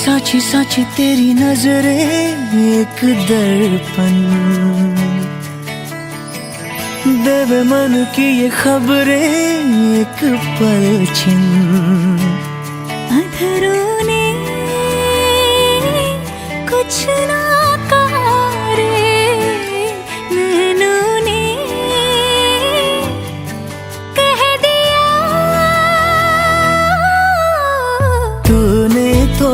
साची साची तेरी नजरें एक दर्पण, देवे मन की ये खबरें एक पलछिन। अधरों ने कुछ ना कहा रे, नैनों ने कह दिया। तूने तो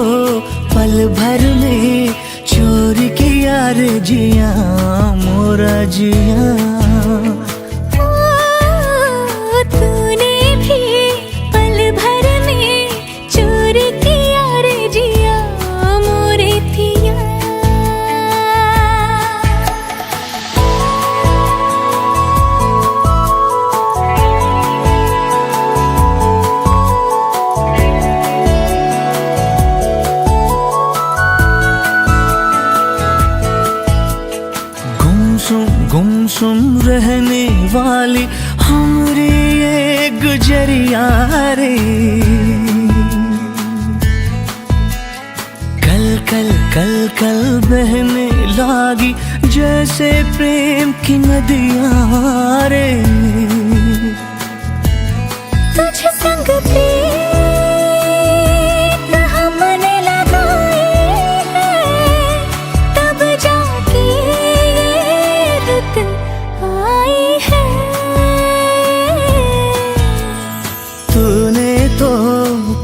पल भर में चोरी किया रे जिया मोरा जिया। तूने भी पल भर में चोरी किया रे जिया मोरे थिया। गुमसुम रहने वाली हमरी ये गुजरिया रे, कल कल कल कल बहने लागी जैसे प्रेम की नदियाँ रे। तुझ संग प्रीत हमने लगाए हैं, तब जाके ये रुत आई है। तूने तो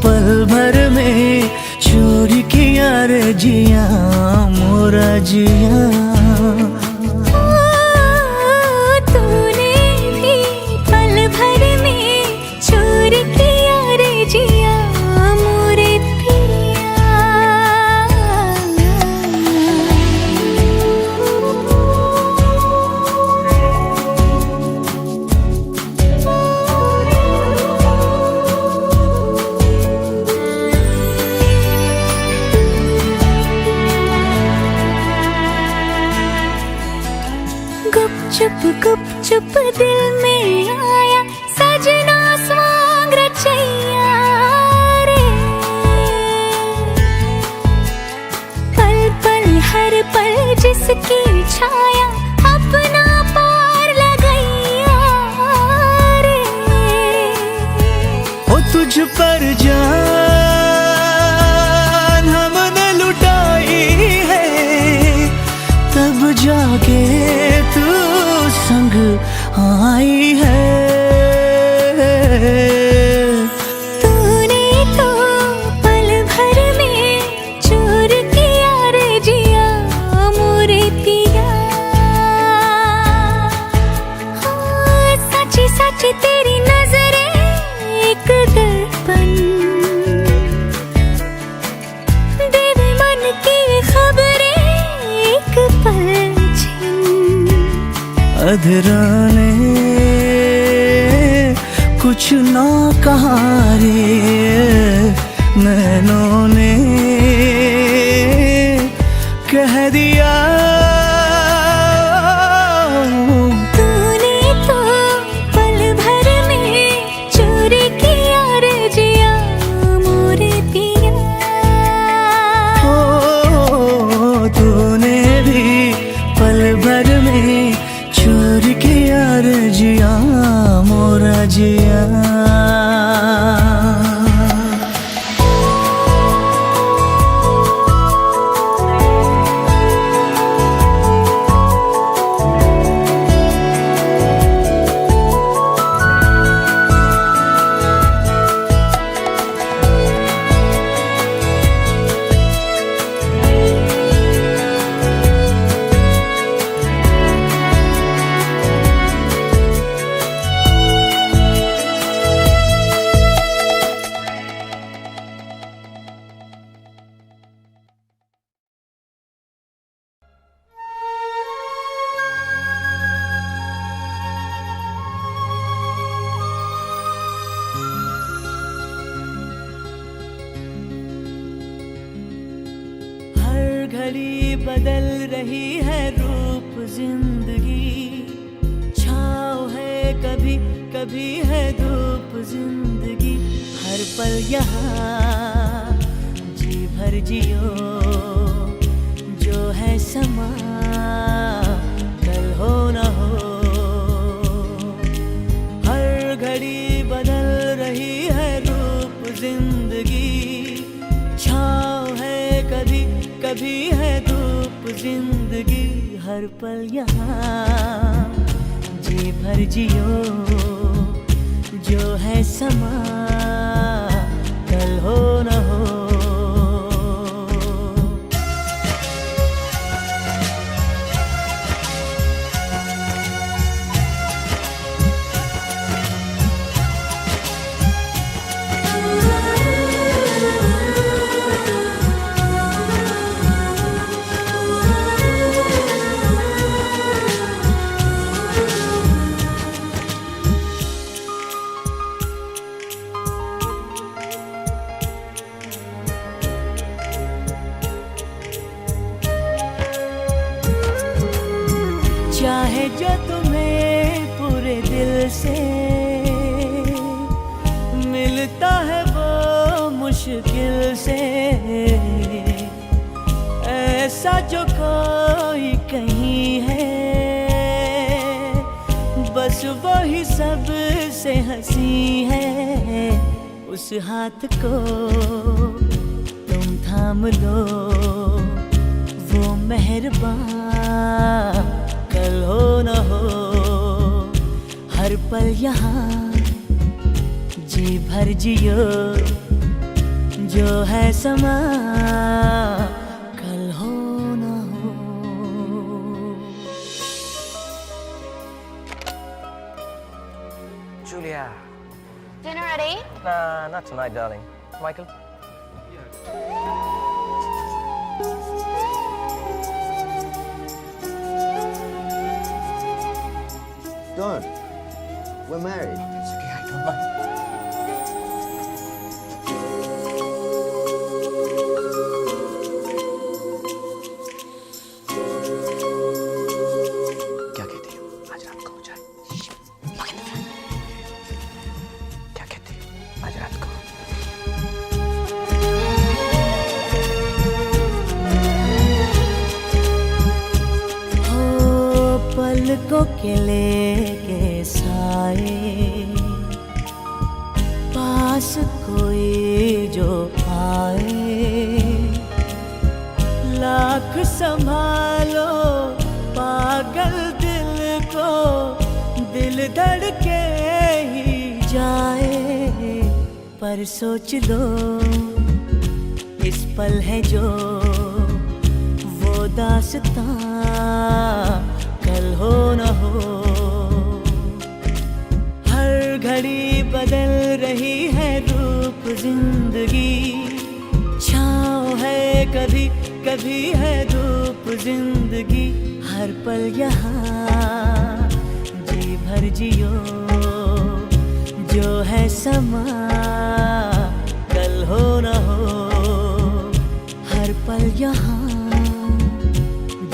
पल भर में चोरी किया रे जिया मोरा जिया। तूने भी पल भर में चोरी किया रे जिया मोरे गुप चुप दिल में आया सजना स्वांग रचैया रे। पल पल हर पल जिसकी छाया अपना पार लगैया रे। ओ तुझ पर जान हमने लुटाई है, तब जाके तू संग आई है। तूने तो पल भर में चोर किया रे जिया मोरे पिया। साची साची तेरी नजरें एक दर्पण, देवे मन की खबरें एक पलछिन। अधरों ने कुछ ना कहा रे, नैनों ने कह दिया। तूने तो पल भर में चोरी किया रे जिया मोरे पिया। ओ तूने भी पल भर में चोरी किया रे जिया मोरा जिया। घड़ी बदल रही है रूप जिंदगी, छाँव है कभी कभी है धूप जिंदगी, हर पल यहाँ जी भर जियो जो है समा कल हो न हो। हर घड़ी बदल रही है रूप जिंदगी, छाँव है कभी कभी है धूप जिंदगी। हर पल यहाँ जी भर जियो जो है समा कल हो न हो। चाहे जो तुम्हें पूरे दिल से मिलता है वो मुश्किल से, ऐसा जो कोई कहीं है बस वो ही सब से हंसी है। उस हाथ को तुम थाम लो वो मेहरबान कल हो न हो। हर पल यहाँ जी भर जियो जो है समा कल हो न हो। Julia. Dinner ready? Nah, not tonight, darling. Michael? Don't. We're married. It's okay, I don't mind. क्या कहती हो? आज रात को हो जाए। क्या कहती हो? आज रात को। हो पलकों के लेके साए पास कोई जो आए, लाख संभालो पागल दिल को दिल धड़के ही जाए। पर सोच लो इस पल है जो वो दास्तां कल हो न हो। हर घड़ी बदल रही है रूप जिंदगी, छाँव है कभी कभी है धूप जिंदगी। हर पल यहाँ जी भर जियो जो है समा कल हो न हो। हर पल यहाँ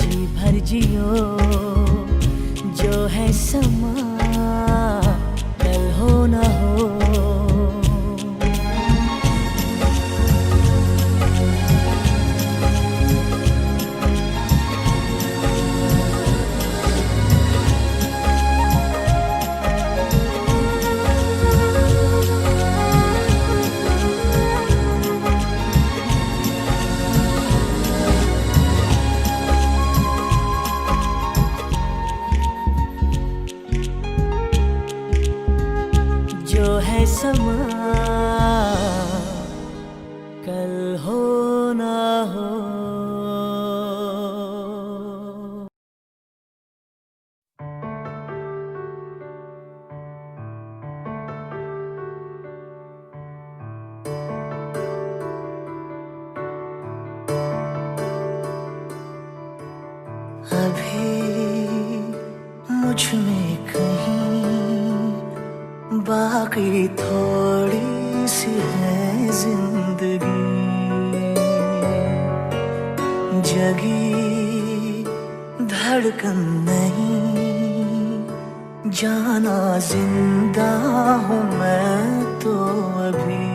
जी भर जियो जो है समा कल हो न हो। जो है समा कल हो न हो। अभी मुझ में कहीं बाकी थोड़ी सी है जिंदगी, जगी धड़कन नहीं जाना जिंदा हूँ मैं तो अभी।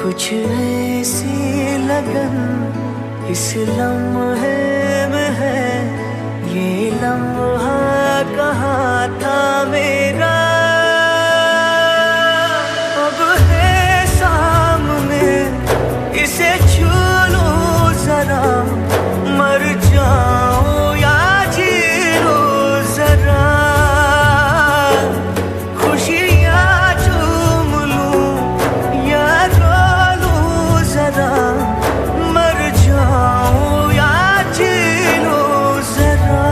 कुछ ऐसी लगन इस लम्हे में है, ये लम्हा कहाँ था मेरा, अब है सामने इसे छू लूं जरा, मर जाऊं या जी लूं जरा, खुशियाँ चूम लूं या रो लूं जरा, मर जाऊं या जी लूं जरा।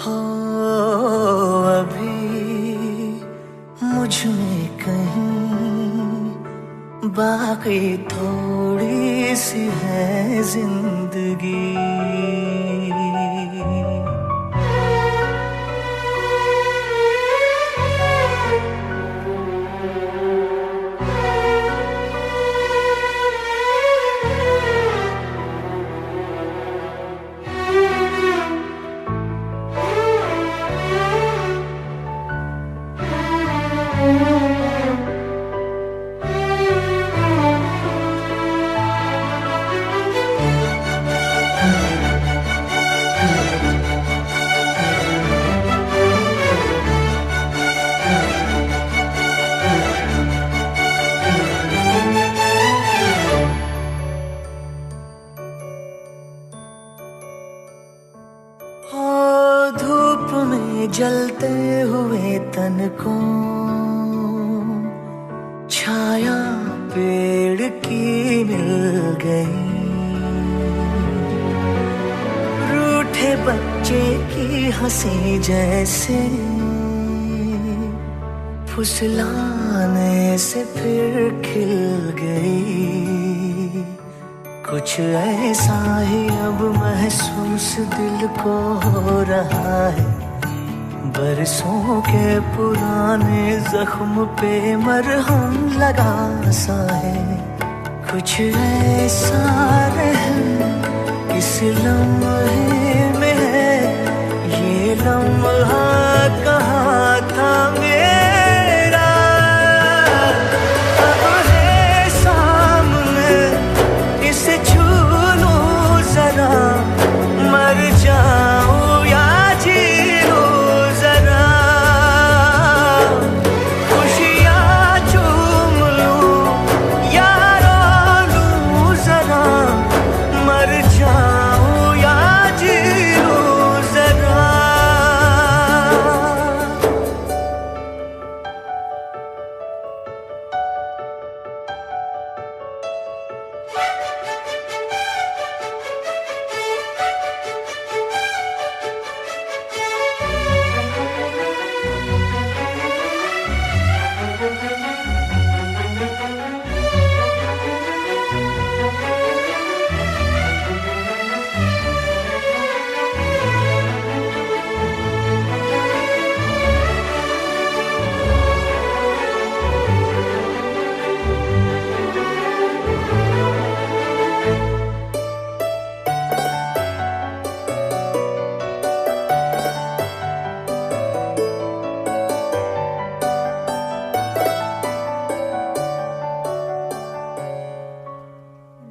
हो अभी मुझ में कहीं बाकी थोड़ी सी है जिंदगी। धूप में जलते हुए तन को छाया पेड़ की मिल गई, रूठे बच्चे की हंसी जैसे फुसलाने से फिर खिल गई। कुछ ऐसा ही अब महसूस दिल को हो रहा है, बरसों के पुराने जख्म पे मरहम लगा सा है। कुछ ऐसा रहम इस लम्हे में है, ये लम्हा कहाँ था मेरा, अब है सामने इसे छू लूं जरा, मर जाऊं या जी लूं जरा, खुशियाँ चूम लूं या रो लूं जरा, मर जाऊं या जी लूं जरा।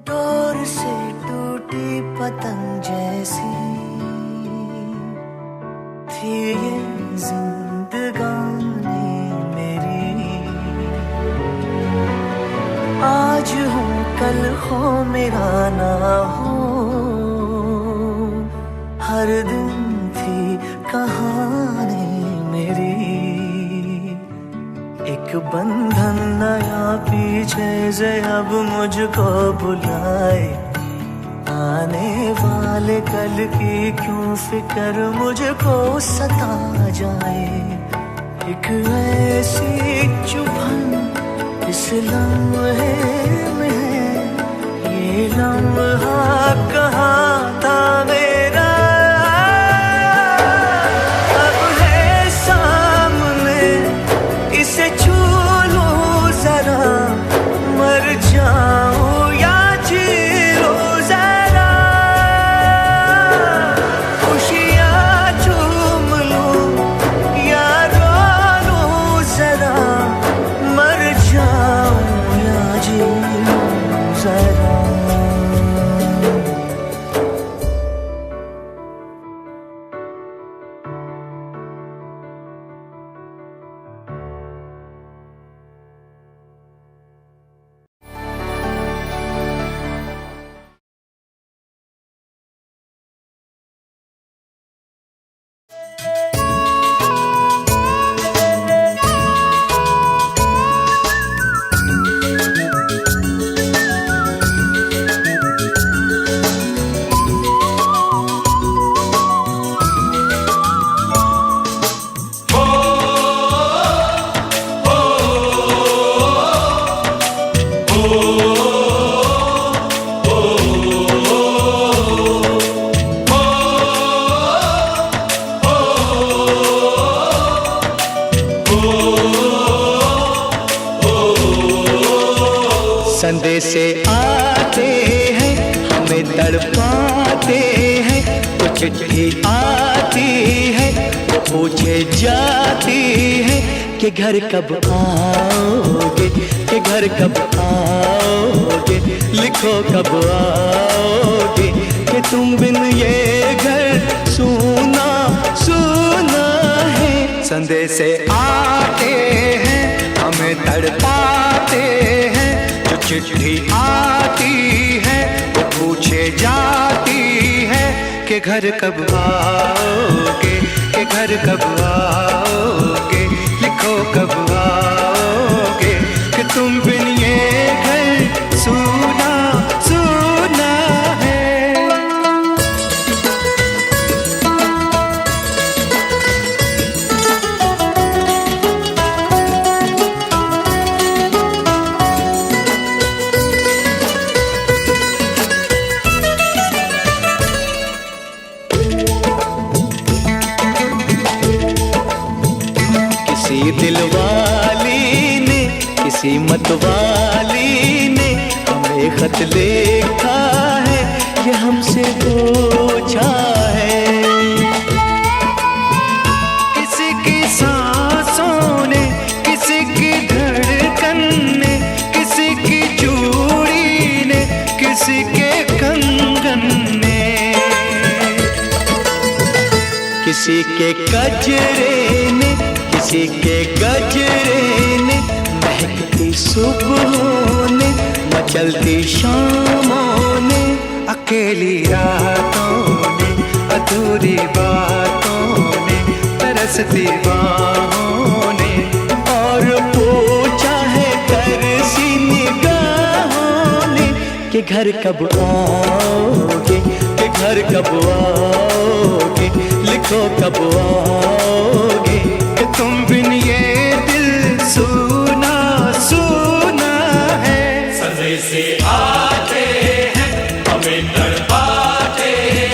डोर से टूटी पतंग जैसी थी ये जिंदगानी मेरी, आज हूँ कल हो मेरा ना हो, हर दिन थी कहानी मेरी। एक बंधन नया पीछे से अब मुझको बुलाए, आने वाले कल की क्यों फिक्र मुझको सता जाए। एक ऐसी चुभन इस लम्हे में है, ये लम्हा कहाँ था मेरा, अब है सामने इसे छू लूं जरा, मर जाऊं या जी लूं जरा, खुशियाँ चूम लूं से आते हैं हमें तड़पाते हैं, तो चिट्ठी आती है वो पूछे जाती है कि घर कब आओगे, कि घर कब आओगे, लिखो कब आओगे, कि तुम बिन ये घर सूना सूना है। संदेश से आते हैं हमें तड़पाते हैं, जो चिट्ठी आती है वो पूछे जाती है कि घर कब आओगे, कि घर कब आओगे, लिखो कब आओगे, कि तुम बिन ये घर सूना सूना है। किसी दिलवाली ने, किसी मतवाली ने हमें खत लिखा है, ये हमसे पूछा है। किसी की सांसों ने, किसी की धड़कन ने, किसी की चूड़ी ने, किसी के कंगन ने, किसी के गजरे ने, किसी के गजरे ने, महकती सुबहों ने, मचलती शामों ने, अकेली रातों ने, अधूरी बातों ने, तरसती बाहों ने, और पूछा है तरसी निगाहों ने कि घर कब आओगे, कि घर कब आओगे, लिखो कब आओगे, कि तुम बिन ये दिल सूना सूना है। संदेश से आते हैं हमें तड़पाते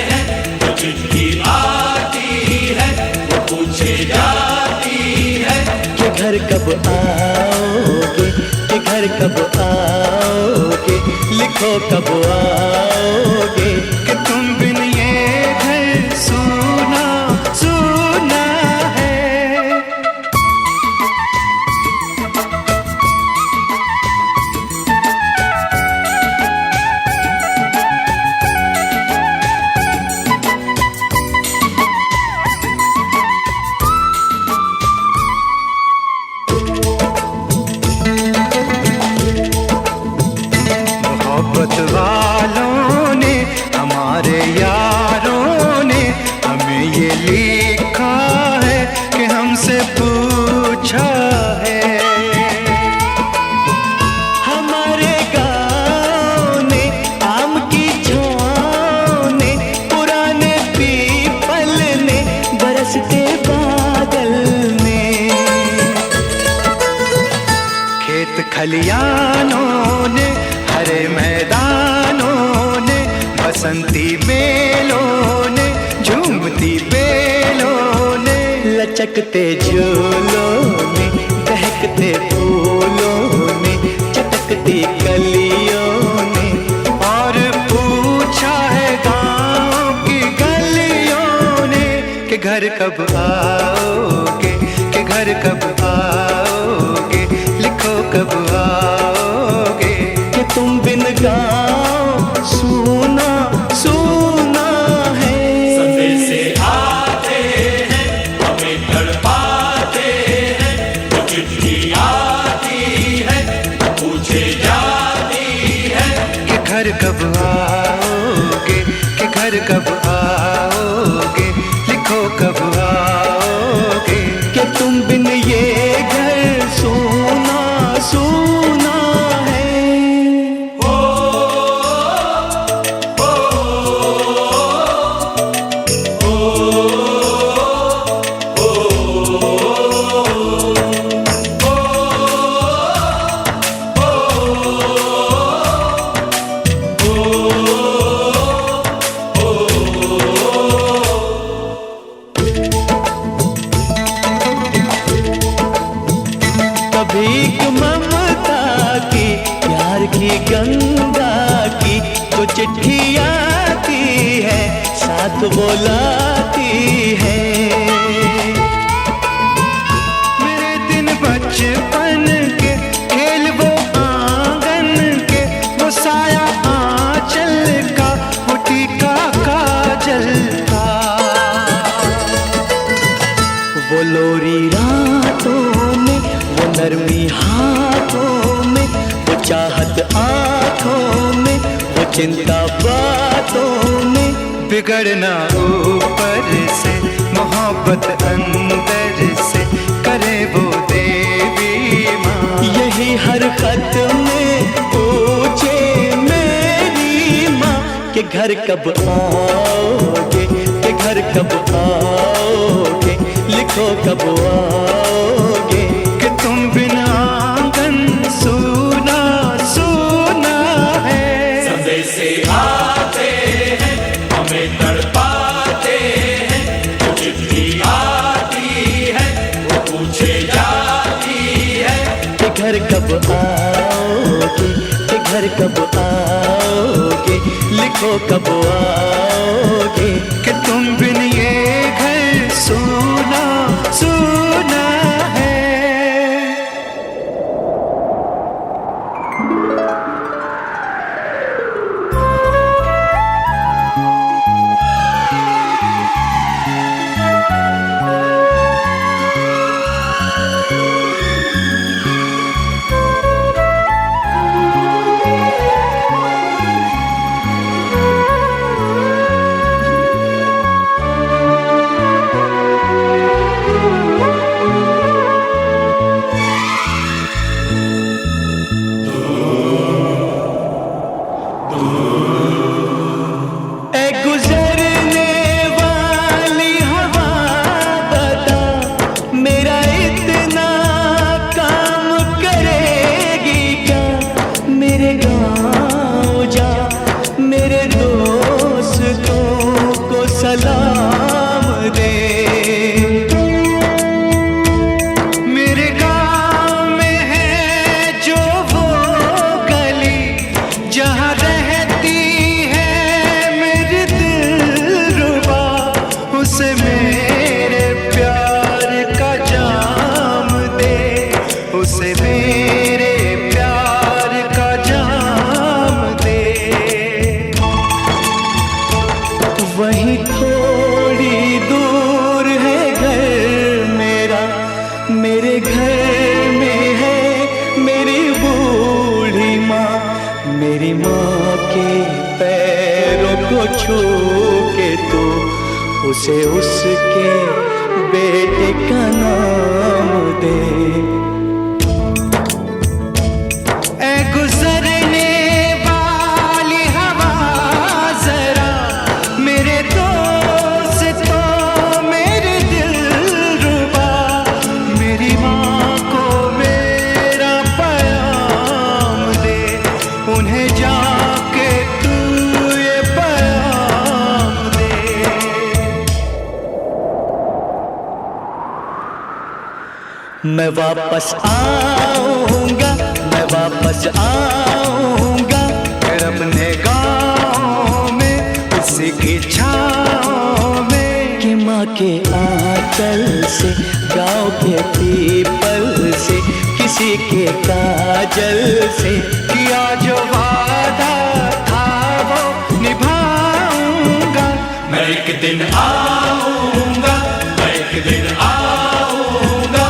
हैं, तो चिट्ठी आती है वो पूछे जाती है कि घर कब आओगे, कि घर कब आओगे, लिखो कब आओगे, कि तुम बिन ये घर सूना सूना है। मोहब्बत वालों ने, हमारे यारों ने हमें ये लिखा है कि हमसे पूछा है। हमारे गाँव ने, आम की छाँव ने, पुराने पीपल ने, बरसते बादल ने, खेत खलियानों ने, हरे मैदानों ने, बसंती बेलों ने, झूमती बेलों ने, लचकते झूलों ने, बहकते फूलों ने, चटकती कलियों ने, और पूछा है गाँव की गलियों ने कि घर कब आओगे, कि घर कब आओगे, लिखो कब आओगे, कि तुम बिन गाँव सूना सूना है। संदेश से आते हैं हमें तड़पाते हैं, तो चिट्ठी आती है पूछे जाती है कि घर कब आओगे, कि घर कब आओगे, लिखो कब आओगे, कि तुम बिन ये घर सूना सूना है। भीख ममता की, प्यार की गंगा रात वो लाती है। मेरे दिन बचपन के खेल वो आंगन के, वो साया आंचल का, वो टीका काजल का, वो लोरी रातों में, वो नरमी हाथों में, वो चाहत आँखों में, वो चिंता बातों में, बिगड़ना ऊपर से, मोहब्बत अंदर से, करे वो देवी माँ। यही हर खत में पूछे मेरी माँ कि घर कब आओगे, कि घर कब आओगे, लिखो कब आओगे, कि तुम बिना आंगन सूना सूना है। संदेशे आते हैं, हमें तड़पाते हैं, वो चिट्ठी आती है, वो पूछे जाती है, कि घर कब आओगे, कि घर कब आओगे, लिखो कब आओगे, कि तुम बिन ये घर सूना सूना है। उसे उसके बेटे का नाम दे। ऐ गुजरने वाली हवा जरा मेरे दोस्तों मेरे दिलरुबा, मेरी माँ को मेरा पैगाम दे, उन्हें जाके तू ये पैगाम दे। मैं वापस आऊंगा, मैं वापस आऊंगा, फिर अपने गाँव में उसी की छाँव में, कि माँ के आंचल से, गाँव के पीपल से, किसी के काजल से, किया जो वादा था वो निभाऊंगा। मैं एक दिन आऊंगा, मैं एक दिन आऊंगा,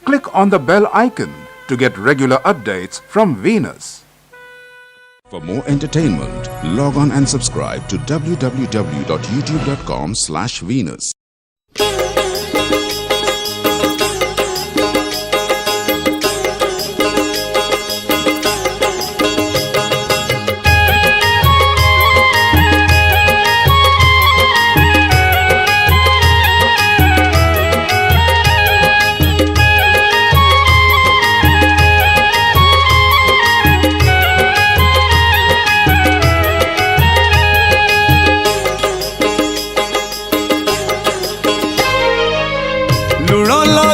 Click on the bell icon to get regular updates from Venus. For more entertainment, log on and subscribe to www.youtube.com/Venus.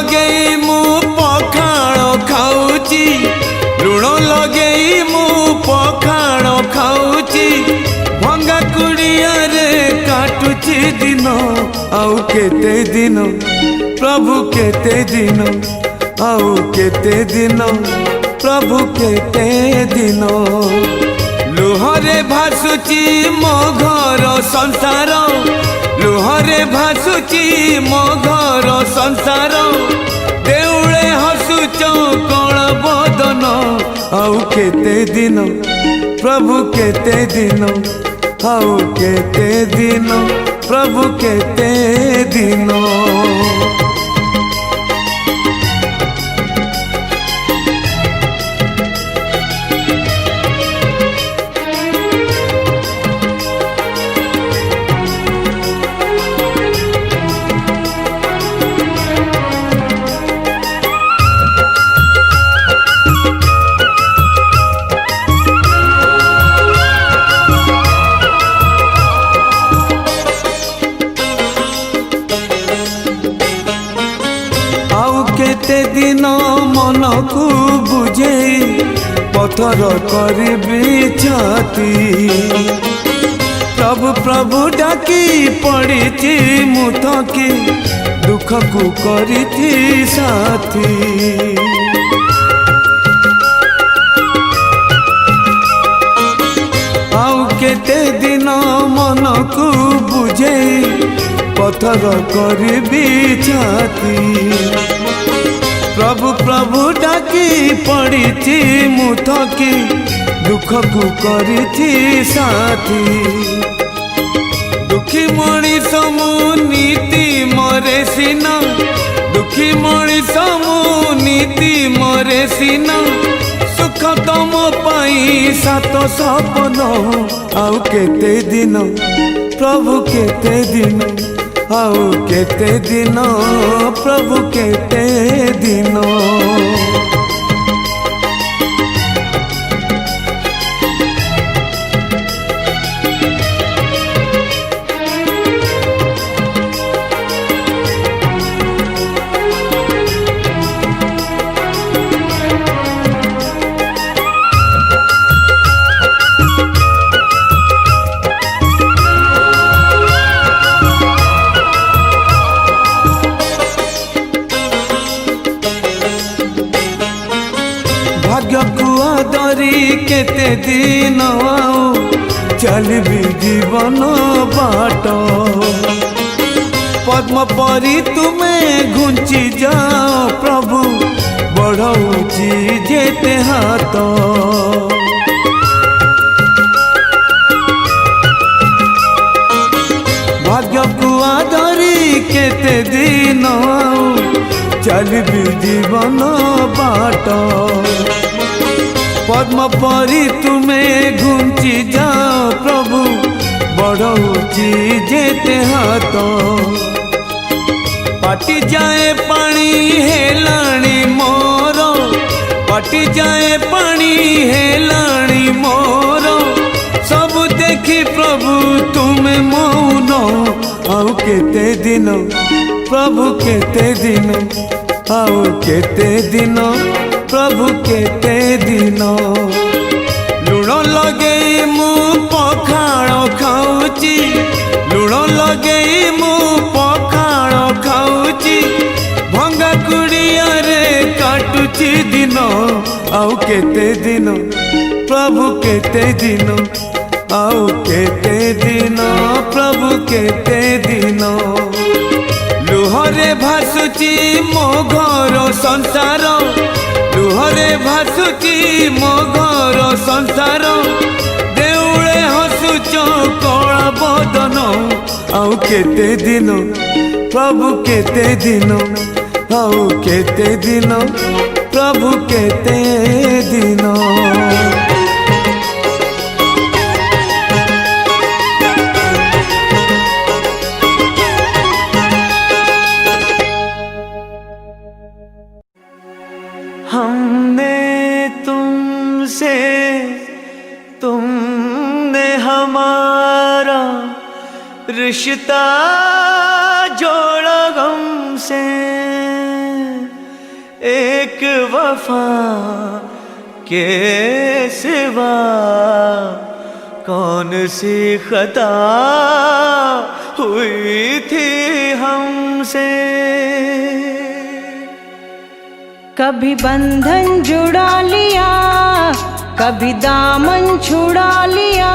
लगेई मु पखाण खाऊची लुण लगेई मु पखाण खाऊची भंगा कुड़िया रे काटुची दिन आउ केते दिन प्रभु केते दिन आउ केते दिन प्रभु केते दिन लुहरे भासुची मो घर संसार लुहरे भासुची मो घर संसार देउळे हसुच कण बदन आउ केते दिन प्रभु केते दिन आउ केते दिन प्रभु केते दिन केते दिन मन को बुझे पथर करबी छाती प्रभु प्रभु डाकी पड़ी मुथकी दुख को करी साथी आउ केते दिन मन को बुझे पथर करबी छाती प्रभु प्रभु डाकी पड़ी मुथकी दुख को करी साथी दुखी मणिष मु नीति मरे सीना दुखी मणिष मु नीति मरे सीना सुख तम पाई सात सपन आउ केते दिन प्रभु केते दिन आउ केते दिन प्रभु केते दिन केते दिन आउ चलबी जीवन बाट पद्म परी तुम्हें घुंची जाओ प्रभु बढ़ौची जेते हाथ भाग्य को आधरी केते दिन आउ चलबी जीवन बाट पद्म परी तुम्हें घुंची जाओ प्रभु बढ़ौची जेते हाथ पाटी जाए पानी हेलाणी मोर पाटी जाए पानी हेलाणी मोर सब देखी प्रभु तुम्हें मौन आउ केते दिन प्रभु केते दिन आउ केते दिन प्रभु केते दिन लुण लगेई मु पखाण खाऊची लुण लगेई मु पखाण खाऊची भंगा कुड़िया रे काटुची दिन आउ केते दिन प्रभु केते दिन आउ केते दिन प्रभु केते दिन लुहरे भासुची मो घर संसार लुहरे भासुची मो घर संसार देउळे हसुच कला बदन आउ केते दिन प्रभु केते दिन आउ केते दिन प्रभु केते दिन हमने तुमसे तुमने हमारा रिश्ता जोड़ा गम से एक वफा के सिवा कौन सी खता हुई थी हमसे। कभी बंधन जुड़ा लिया, कभी दामन छुड़ा लिया।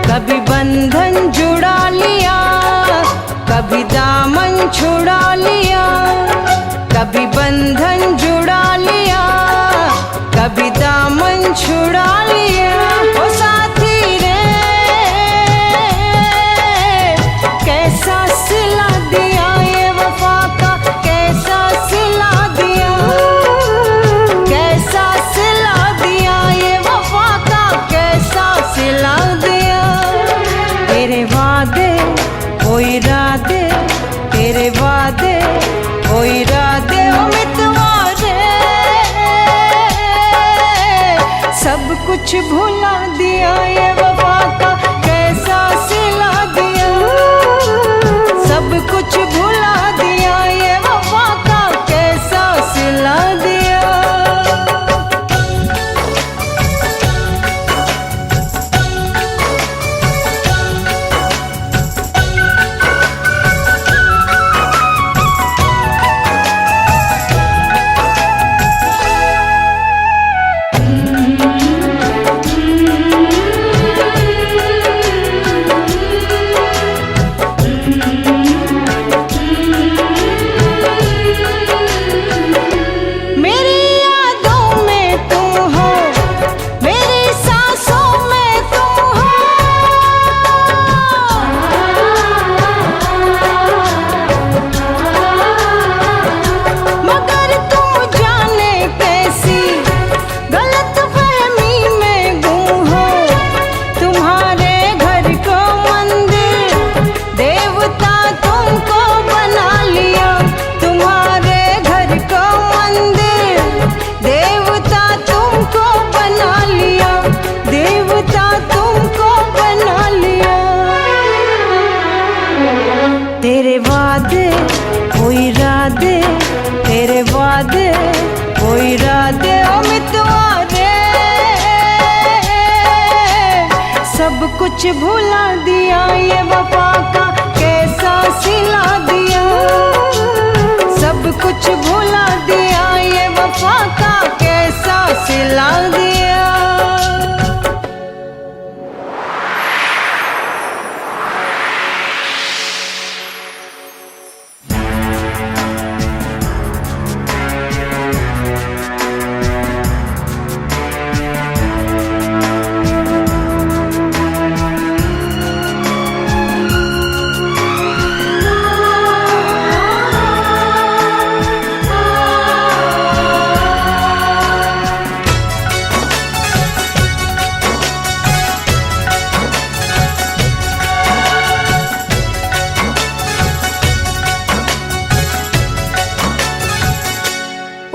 कभी बंधन जुड़ा लिया, कभी दामन छुड़ा लिया। कभी बंधन जुड़ा लिया, कभी दामन छुड़ा लिया। ओ साथी रे कैसा सिला दिया ये वफा का, कैसा सिला दिया, कैसा सिला दिया ये वफा का, कैसा सिला दिया। तेरे वादे ओ इरादे, तेरे वादे ओ इरादे ओ मितवा रे, सब कुछ भुला दिया ये वफा का, कैसा सिला दिया। सब कुछ भुला दिया ये वफा का, कैसा सिला दिया। मेरी यादों में तुम हो, मेरी सांसों में तुम हो। मगर तुम जाने कैसी गलतफहमी में गुम हो। तुम्हारे घर को मंदिर देवता तुमको बना लिया। तुम्हारे घर को मंदिर देवता तुमको बना लिया, देवता तुमको बना लिया। तेरे वादे ओ इरादे, तेरे वादे ओ इरादे ओ मितवा रे, सब कुछ भुला दिया ये वफा का, कैसा सिला दिया। सब कुछ भुला दिया ये वफा का, कैसा सिला दिया।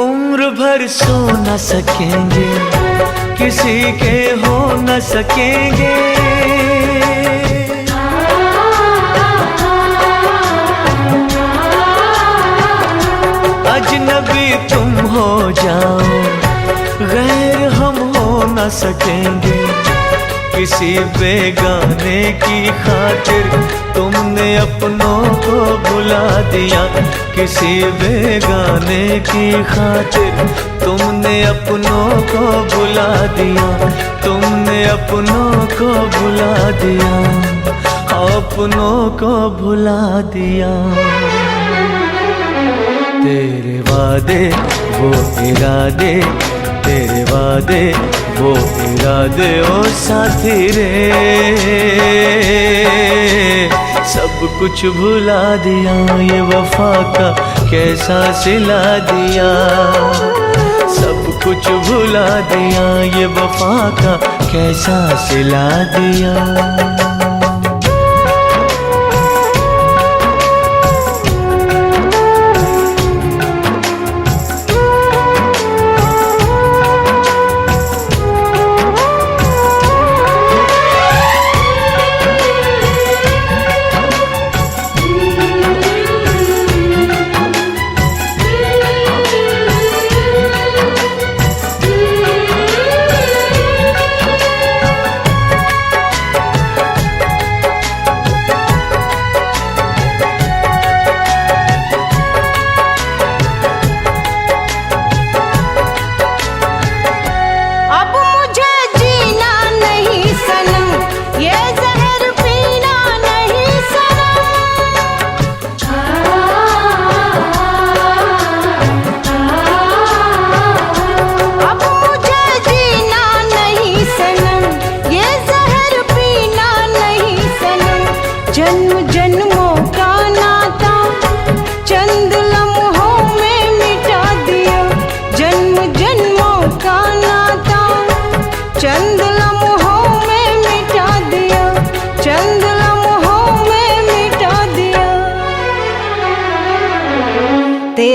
उम्र भर सो न सकेंगे, किसी के हो न सकेंगे। अजनबी तुम हो जाओ, गैर हम हो न सकेंगे। किसी बेगाने की खातिर तुमने अपनों को भुला दिया। किसी बेगाने की खातिर तुमने अपनों को भुला दिया। तुमने अपनों को भुला दिया, अपनों को भुला दिया। तेरे वादे वो इरादे, तेरे वादे वो इरादे ओ साथी रे, सब कुछ भुला दिया ये वफा का, कैसा सिला दिया। सब कुछ भुला दिया ये वफा का, कैसा सिला दिया।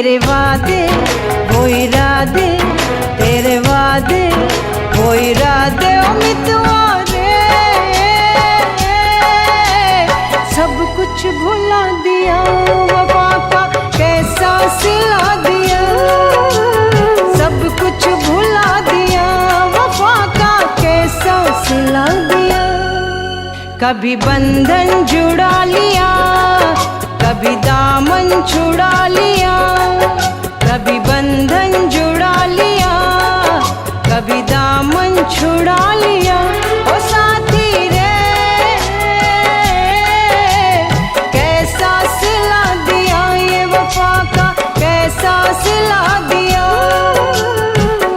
तेरे वादे वो इरादे, तेरे वादे वो इरादे ओ मितवारे, सब कुछ भुला दिया वफा का कैसा सिला दिया, सब कुछ भुला दिया वफा का कैसा सिला दिया। कभी बंधन जुड़ा लिया, कभी दामन छुड़ा लिया, कभी बंधन जुड़ा लिया, कभी दामन छुड़ा लिया। ओ साथी रे कैसा सिला दिया ये वफा का कैसा सिला दिया,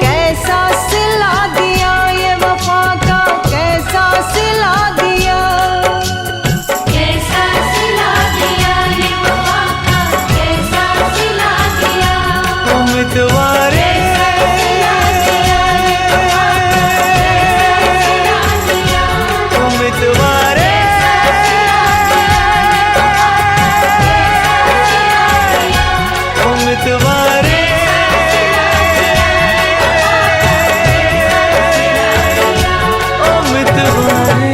कैसा सिला दिया ये वफा का कैसा सिला दिया, कैसा सिला दिया ये वफा का कैसा सिला दिया, उम्मीदवारे उम्मीदवारे उम्मीदवारे उम्मीदवारे।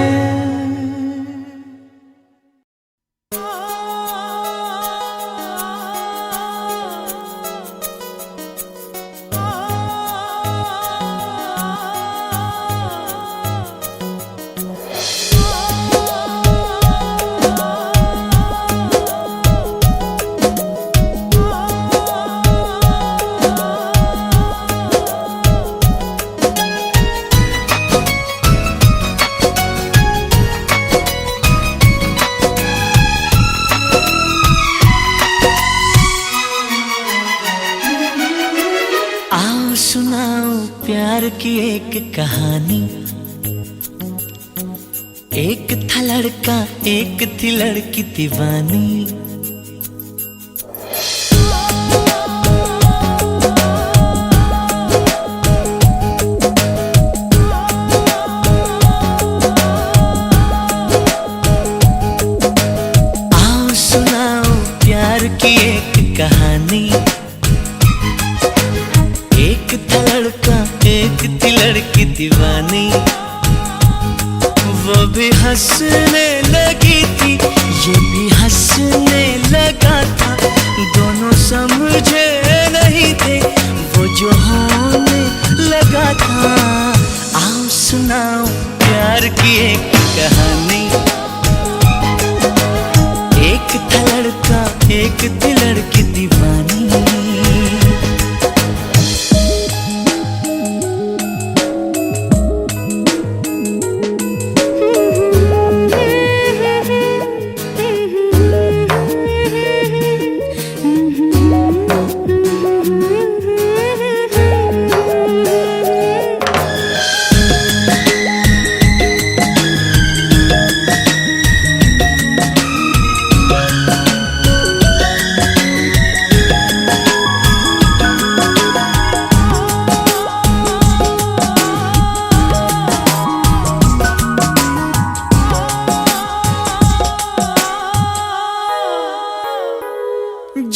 आओ सुनाओ प्यार की एक कहानी, एक था लड़का एक थी लड़की दीवानी, आओ सुनाओ प्यार की एक कहानी, एक था लड़का एक थी लड़की दीवानी, वो भी हंसने लगी थी ये भी हंसने लगा था, दोनों समझे नहीं थे वो जो होने लगा था। आओ सुनाओ प्यार की एक कहानी, एक था लड़का एक थी लड़की दीवानी।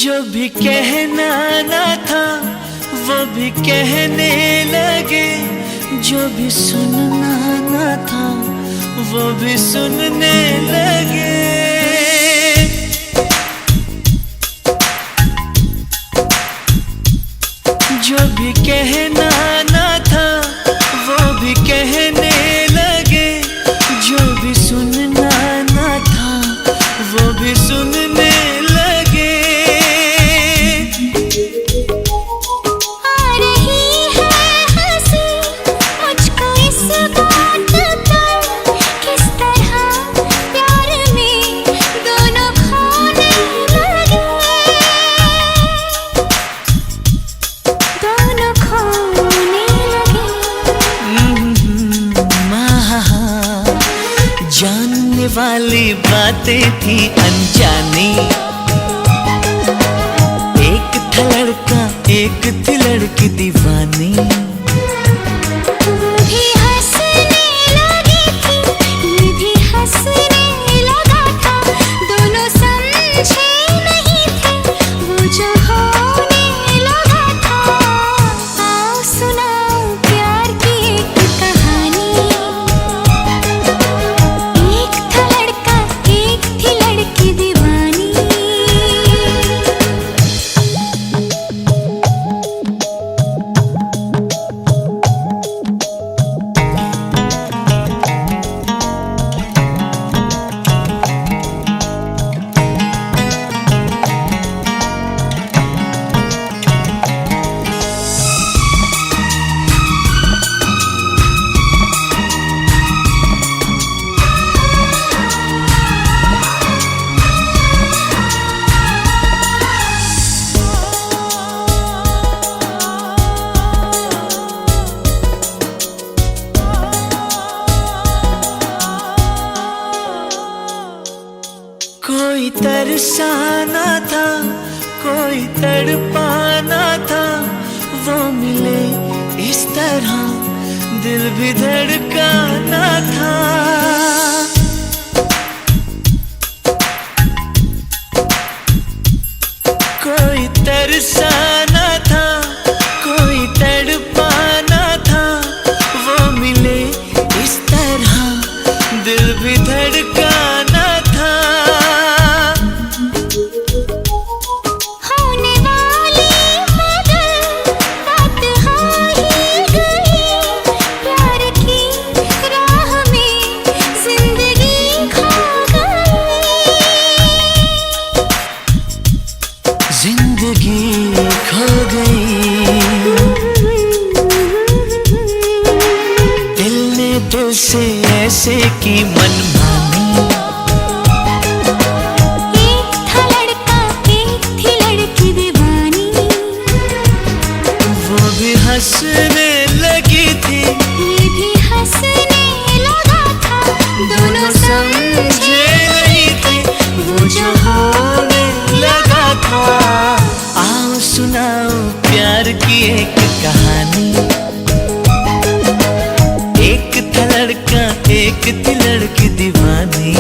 जो भी कहना ना था वो भी कहने लगे, जो भी सुनना ना था वो भी सुनने लगे, जो भी कहना ना था वो भी कहने लगे, जो भी सुनना ना था वो भी सुनने लगे। आ रही है हंसी मुझको इस बात पर, किस तरह प्यार में दोनों खोने लगे, दोनों खोने लगे। जानने वाली बातें थी अनजानी, एक था लड़का एक थी लड़की दीवानी, वो भी हंसने लगी थी ये भी हंसने लगा था, दोनों समझे नहीं थे वो जो होने कोई तड़पाना था, वो मिले इस तरह दिल भी धड़काना था। कोई तरसाना था, कोई तड़पाना था, वो मिले इस तरह दिल भी धड़काना था। होने वाली मगर बात हो ही गई, प्यार की राह में जिंदगी खो गई। जिंदगी खो गई, दिल ने दिल से ऐसे की मनमानी। एक था लड़का एक थी लड़की दीवानी, वो भी हंसने लगी थी, ये भी हंसने लगा था। दोनों समझे नहीं थे वो जो होने लगा था। आओ सुनाओ प्यार की एक कहानी। एक था लड़का एक थी लड़की दीवानी।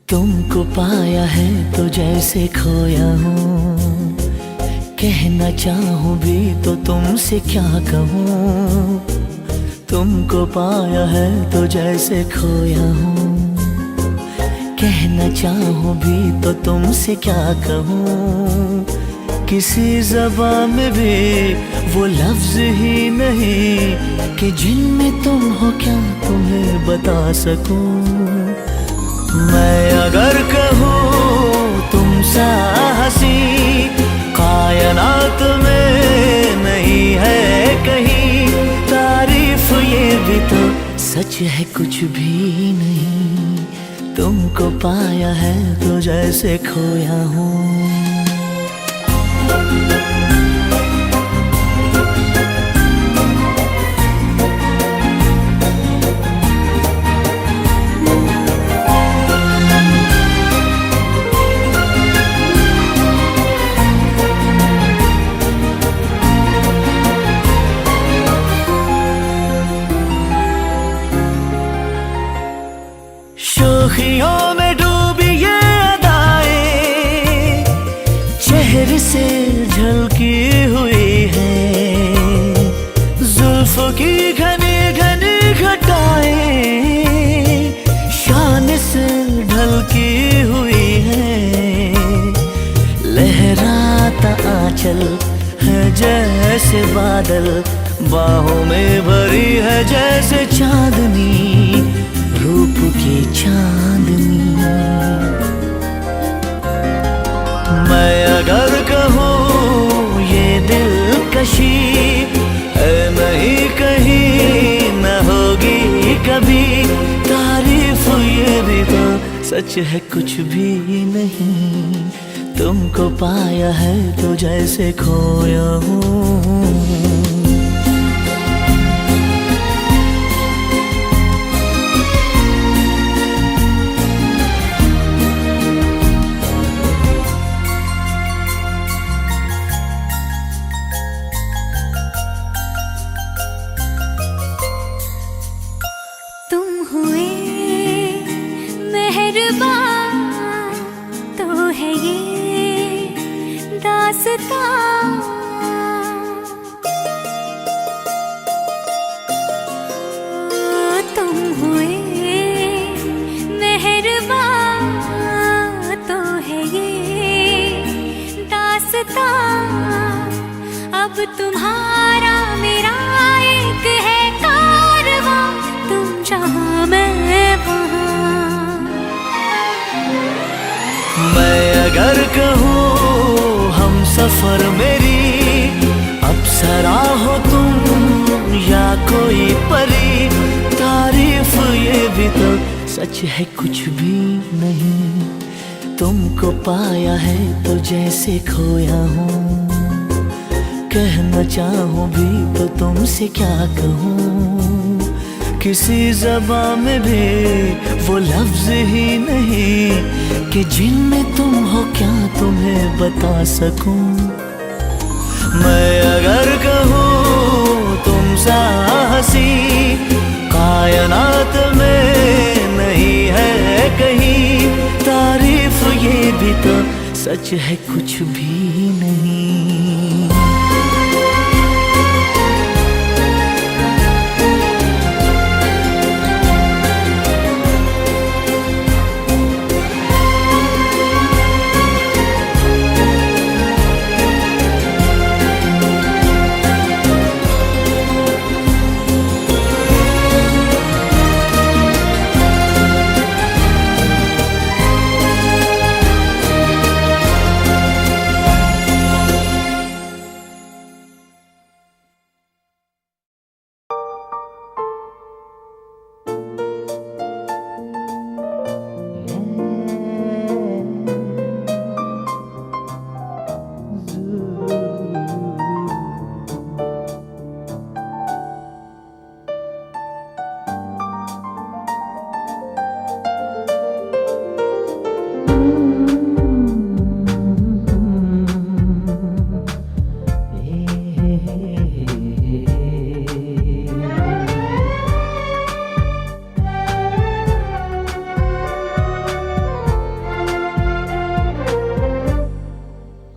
तुमको पाया है तो जैसे खोया हूँ, कहना चाहूँ भी तो तुमसे क्या कहूँ। तुमको पाया है तो जैसे खोया हूँ, कहना चाहूँ भी तो तुमसे क्या कहूँ। किसी ज़बान में भी वो लफ्ज़ ही नहीं कि जिनमें तुम हो क्या तुम्हें बता सकूँ। मैं अगर कहूँ तुम सा हंसी कायनात में नहीं है कहीं, तारीफ ये भी तो सच है कुछ भी नहीं। तुमको पाया है तो जैसे खोया हूँ। शोखियों में डूबी ये अदाएं चेहरे से झलकी हुई है, जुल्फों की घनी घनी घटाएं शान से ढलकी हुई है। लहराता आंचल है जैसे बादल, बाहों में भरी है जैसे चांदनी, रूप की चांदनी। मैं अगर कहूँ ये दिलकशी है नहीं कहीं न होगी कभी, तारीफ ये भी तो सच है कुछ भी नहीं। तुमको पाया है तो जैसे खोया हूँ। दास्तां तुम हुए मेहरबान तो है ये दास्तां अब तुम्हारा मेरा एक है कारवां तुम जहाँ मैं वहाँ। मैं अगर कहूँ हम सफर मेरी अप्सरा हो तुम या कोई परी, तारीफ ये भी तो सच है कुछ भी नहीं। तुमको पाया है तो जैसे खोया हूँ, कहना चाहूँ भी तो तुमसे क्या कहूँ। किसी ज़बां में भी वो लफ्ज़ ही नहीं कि जिनमें तुम हो क्या तुम्हें बता सकूं। मैं अगर कहूँ तुम सा हंसी कायनात में नहीं है कहीं, तारीफ ये भी तो सच है कुछ भी नहीं।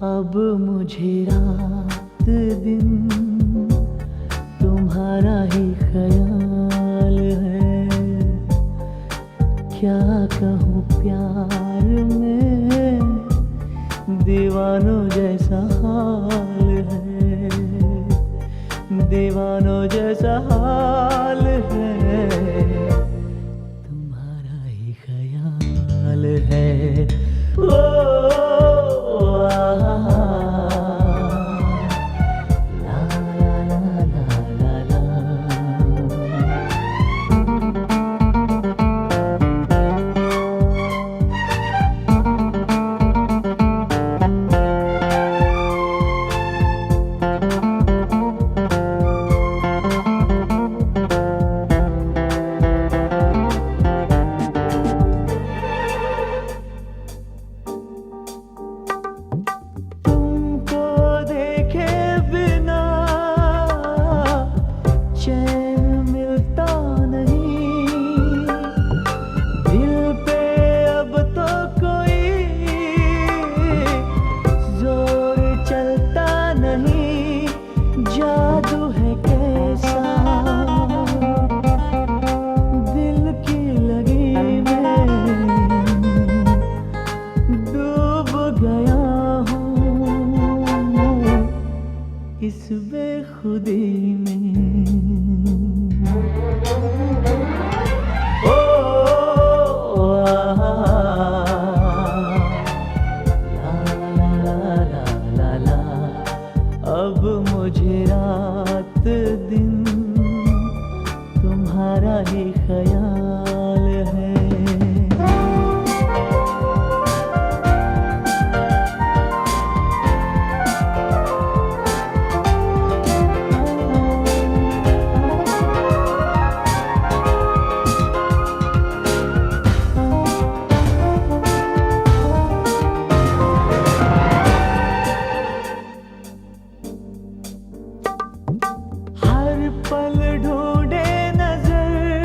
अब मुझे रात दिन तुम्हारा ही ख्याल है, क्या कहूँ प्यार में दीवानों जैसा हाल है, दीवानों जैसा हाल है, तुम्हारा ही ख्याल है। इस बेखुदी में अब मुझे रात दिन तुम्हारा ही ख्याल है। पल ढूंढे नजर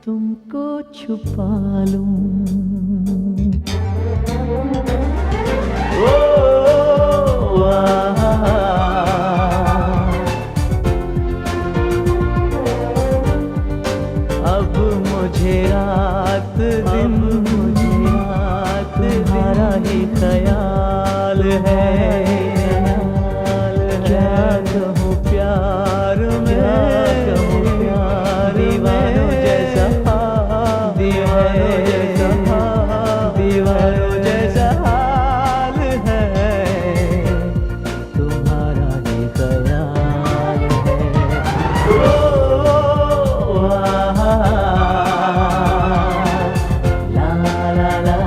तुमको छुपा लूं। अब मुझे रात दिन तुम्हारा ही ख्याल है। क्या कहूँ प्यार में, दीवानों जैसा दीवानों जैसा हाल है, तुम्हारा ही ख्याल है। ला ला ला ला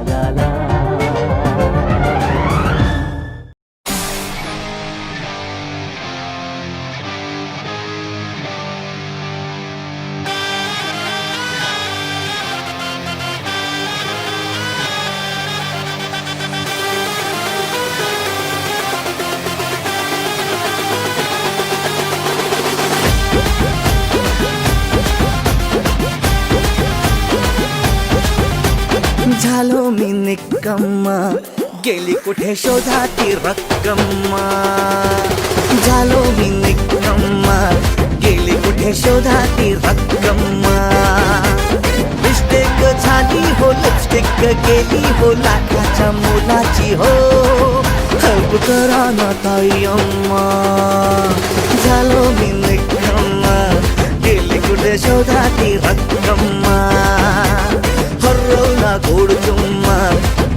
ला ला। झालो मी निक्कम्मा, गेली कुठे शोधा ती रक्कम्मा. झालो मी निक्कम्मा, गेली कुठे शोधा ती रक्कम्मा. मिस्टेक झाली हो, लिपस्टिक गेली हो, लाखाच्या मुलाची हो. हेल्प करा ना ताई अम्मा. झालो मी निक्कम्मा, गेली कुठे शोधा ती रक्कम्मा. हरवला गोड तुम्मा,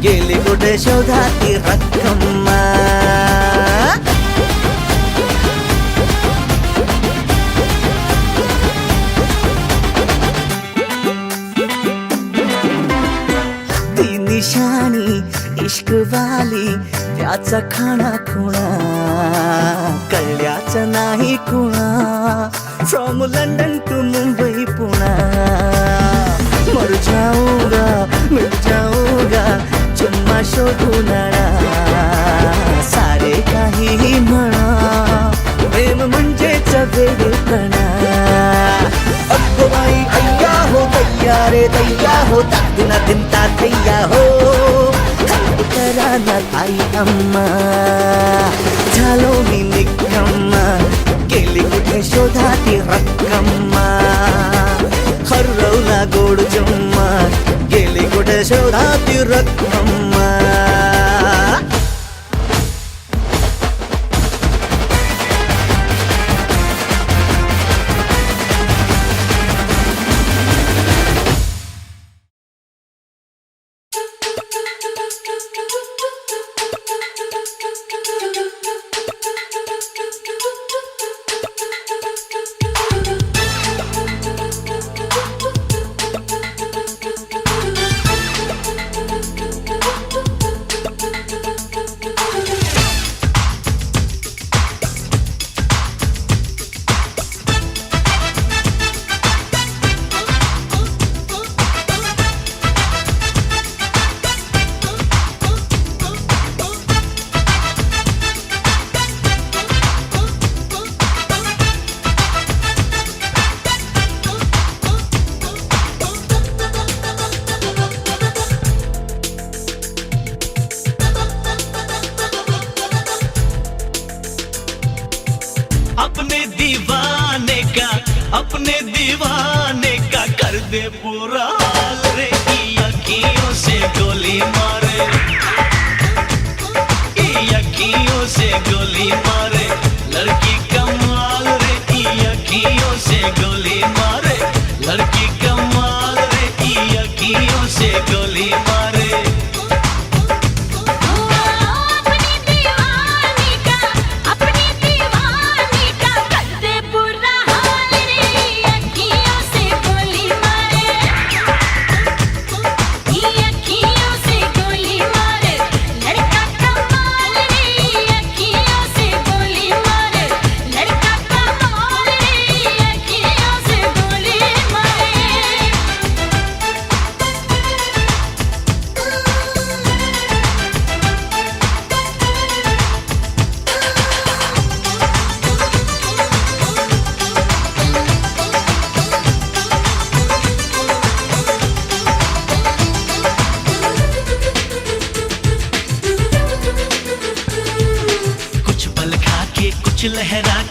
गेली कुठे शोधा ती रक्कम्मा. ती निशाणी इश्कवाली, त्याचा खाना खुणा कळल्याच नाही कुणा. From London to Mumbai Pune. मर जाऊंगा मिट जाऊंगा, चुम्मा शोधून आणा. सारे काहीही म्हणा, प्रेम म्हणजेच वेगळेपणा. अगोबाई अय्या हो, दैया रे दैया हो, ताकदीना दिनता दैया हो. हेल्प करा ना ताई अम्मा. झालो मी निक्कम्मा, गेली कुठे शोधा ती रक्कम्मा. हरवला गोड जुम्मा, गेली कुठे शोधा ती रक्कम्मा.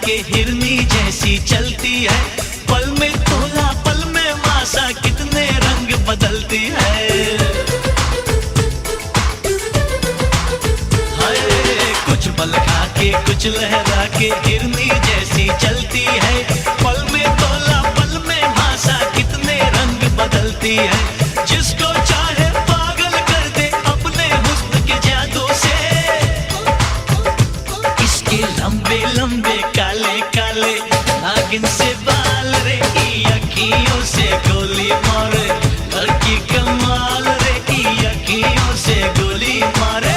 के हिरनी जैसी चलती है, पल में तोला पल में मासा कितने रंग बदलती है। हाय कुछ बल खा के कुछ लहरा के हिरनी जैसी चलती है, पल में तोला पल में मासा कितने रंग बदलती है। जिसको चाहे पागल कर दे अपने हुस्न के जादू से, इसके लंबे लंबे काले काले नागिन से बाल रे, की अखियों से गोली मारे, लड़की कमाल रे, की अखियों से गोली मारे।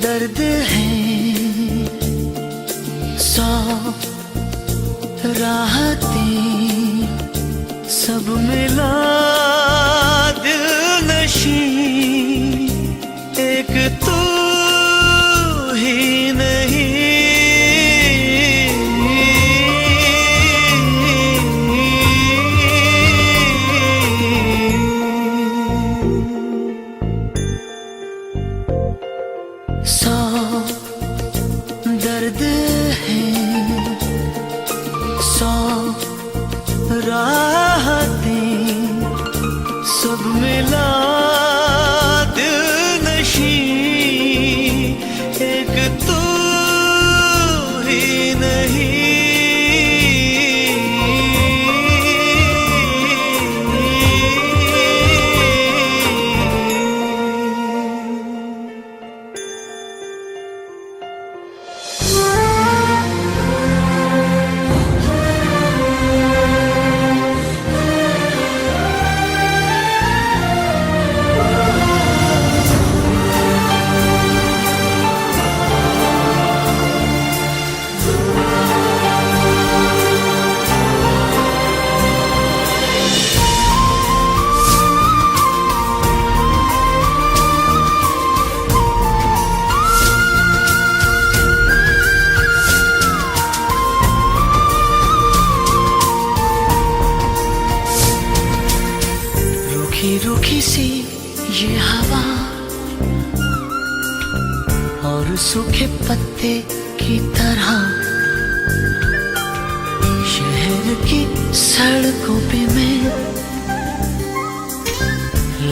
दर्द है, 100 राहतें, सब मिला दिल नशी, एक तू ही दर्द है, 100 राहतें, सब मिला दिल नशी, एक तू ही नहीं। सूखे पत्ते की तरह शहर की सड़कों पे मैं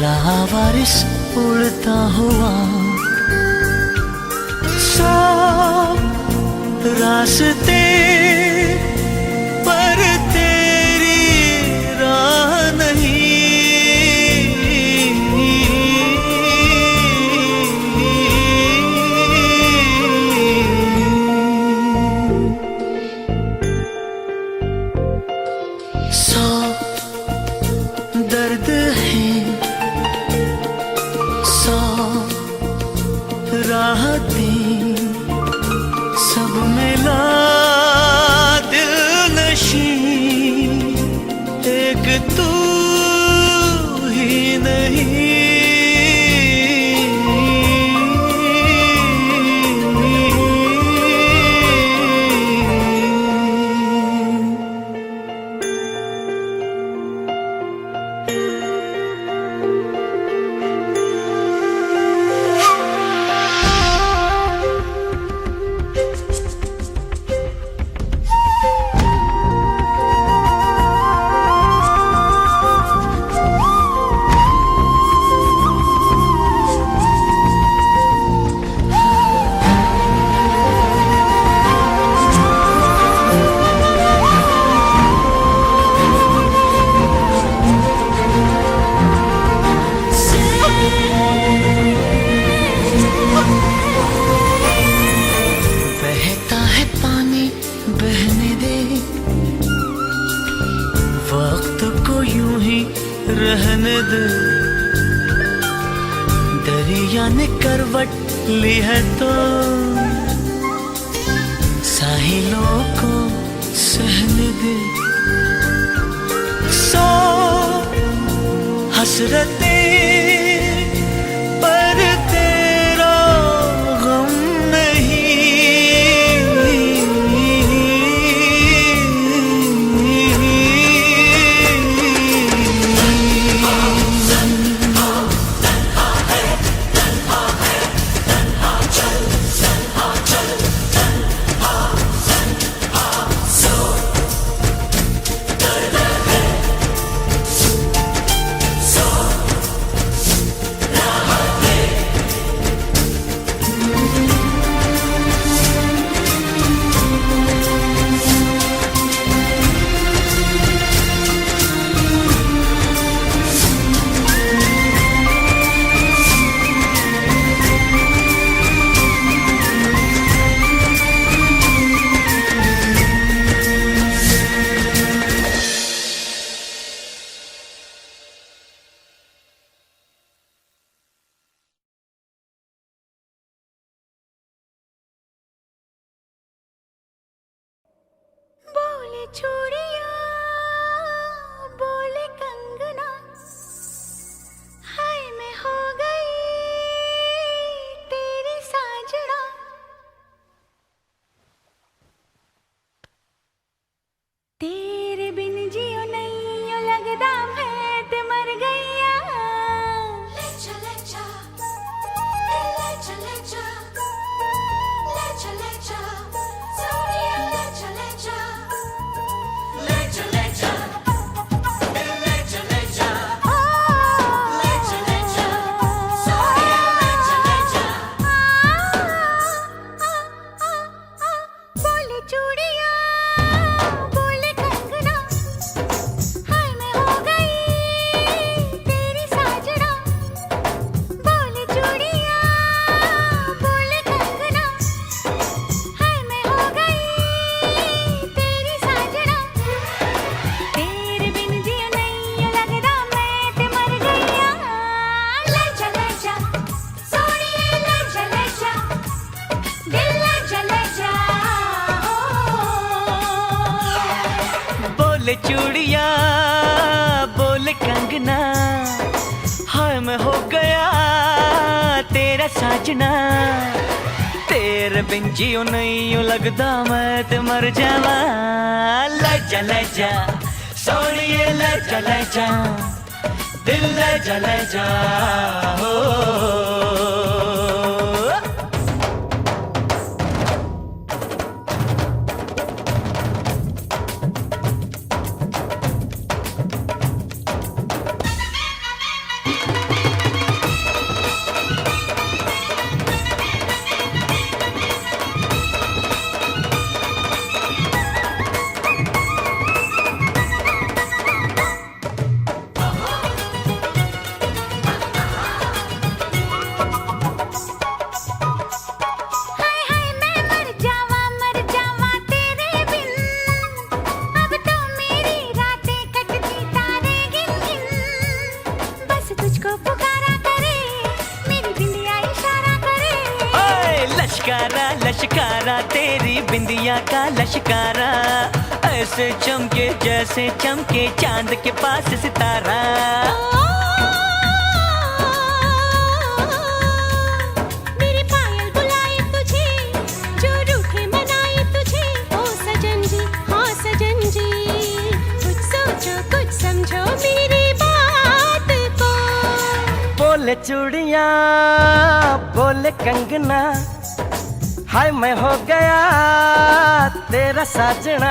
लावारिस उड़ता हुआ, सौ रास्ते पर तेरी राह नहीं। सौ दर्द है, सौ राहतें, सब मिला दिल नशीं, एक तू ही नहीं। बहता है पानी बहने दे, वक्त को यूं ही रहने दे। दरिया ने करवट ली है तो साहिलों को सहने दे। सौ हसरतें पर तेरा गम बोले चूड़िया बोले कंगना, हाय मैं हो गई तेरी साजना। तेरे बिन जियो नहीं यो लगदा मैं ते मर गईया। ले चले जा, ले चले जा, ले चले जा, सोनिया ले चले जा, ले चले जा, ले चले जा, ले चले जा, सोनिया ले चले जा। बोले चूड़िया बोले कंगना, हाय मैं हो गई तेरी साजना। बोले चूड़िया बोले कंगना, हाय मैं हो गई तेरी साजना। तेरे बिन जियो नहीं यो लगदा मैं ते मर गईया। ले चले जा सोनिए ले चले जा, दिल ले चले जा। बोले चूड़िया बोले कंगना, हाय मैं हो गया तेरा साजना। तेरे बिन जियो नहीं यो लगदा मैं ते मर जावा। ले चले जा सोनिए ले चले जा, दिल ले चले जा। सितारा तेरी बिंदिया का लश्कारा, ऐसे चमके जैसे चमके चांद के पास सितारा। मेरे पायल बुलाए तुझे, जो रूठे मनाए तुझे, ओ सजन जी हाँ सजन जी, कुछ सोचो कुछ समझो मेरी बात को। बोले चूड़ियां बोले कंगना, हाय मैं हो गया तेरा साजना,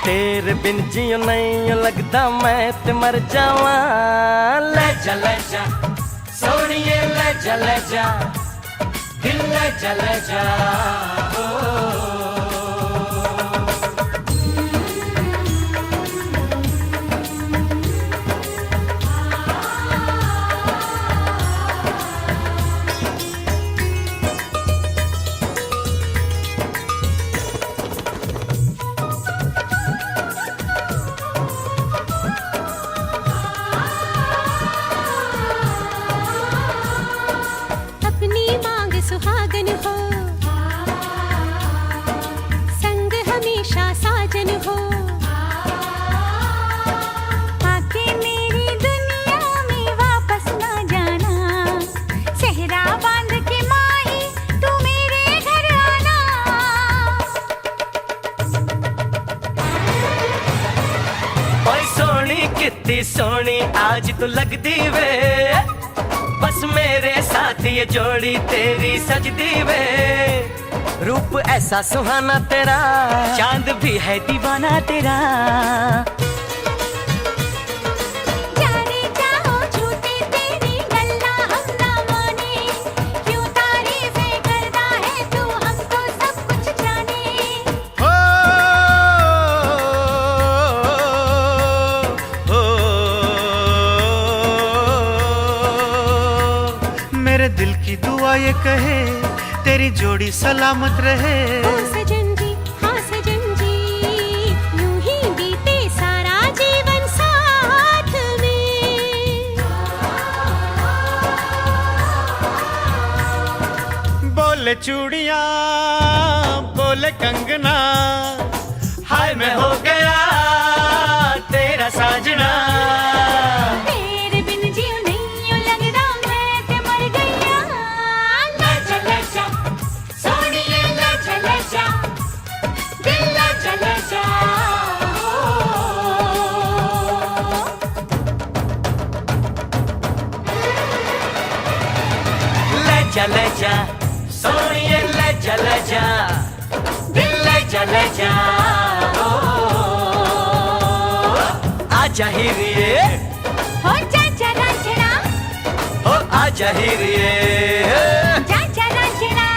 तेरे बिन जियो नहीं लगता मैं ते मर जावा। ले जा सोनिए ले जा दिल ले जा अपनी मांग सुहागन हो, संग हमेशा साजन हो, आके मेरी दुनिया में वापस ना जाना, सेहरा बांध के माही तू मेरे घर आना। ओए सोनी कितनी सोनी आज तो लगदी वे, बस मेरे साथ ये जोड़ी तेरी सजदी वे। रूप ऐसा सुहाना तेरा, चांद भी है दीवाना तेरा। जाने चाहो झूठी तेरी गल्ला हम ना माने, क्यों तारीफें करता है तू हमको सब कुछ जाने। मेरे दिल की दुआ ये कहे तेरी जोड़ी सलामत रहे। ओ सजन जी हाँ सजन जी, यूं ही बीते सारा जीवन साथ में। बोले चूड़ियां बोले कंगना, हाय मैं हो गया तेरा साजना। तेरे बिन जियो नहीं यूं लगदा मैं ते मर गईया। ले जा सोनिए ले जा दिल ले जा। ले जा सोनिए ले जा दिल ले जा ओ, आजा हीरिए हो जा रांझना, ओ आजा हीरिए। जा रांझना।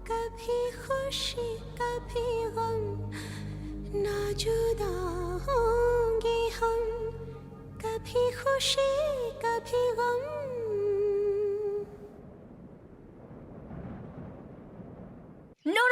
कभी खुशी कभी गम, ना जुदा होंगे हम, कभी खुशी कभी गम। No.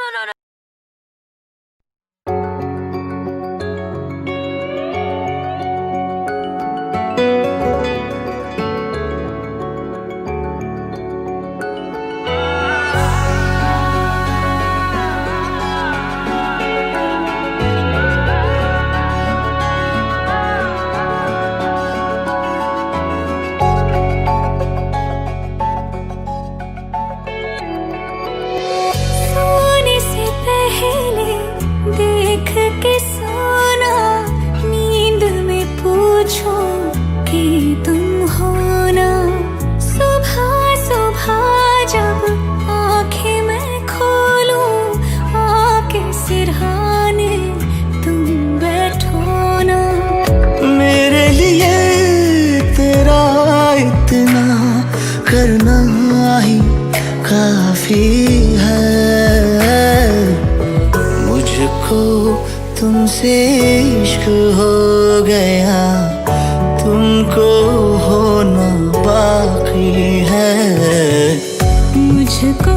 तुमसे इश्क हो गया, तुमको होना बाकी है। मुझको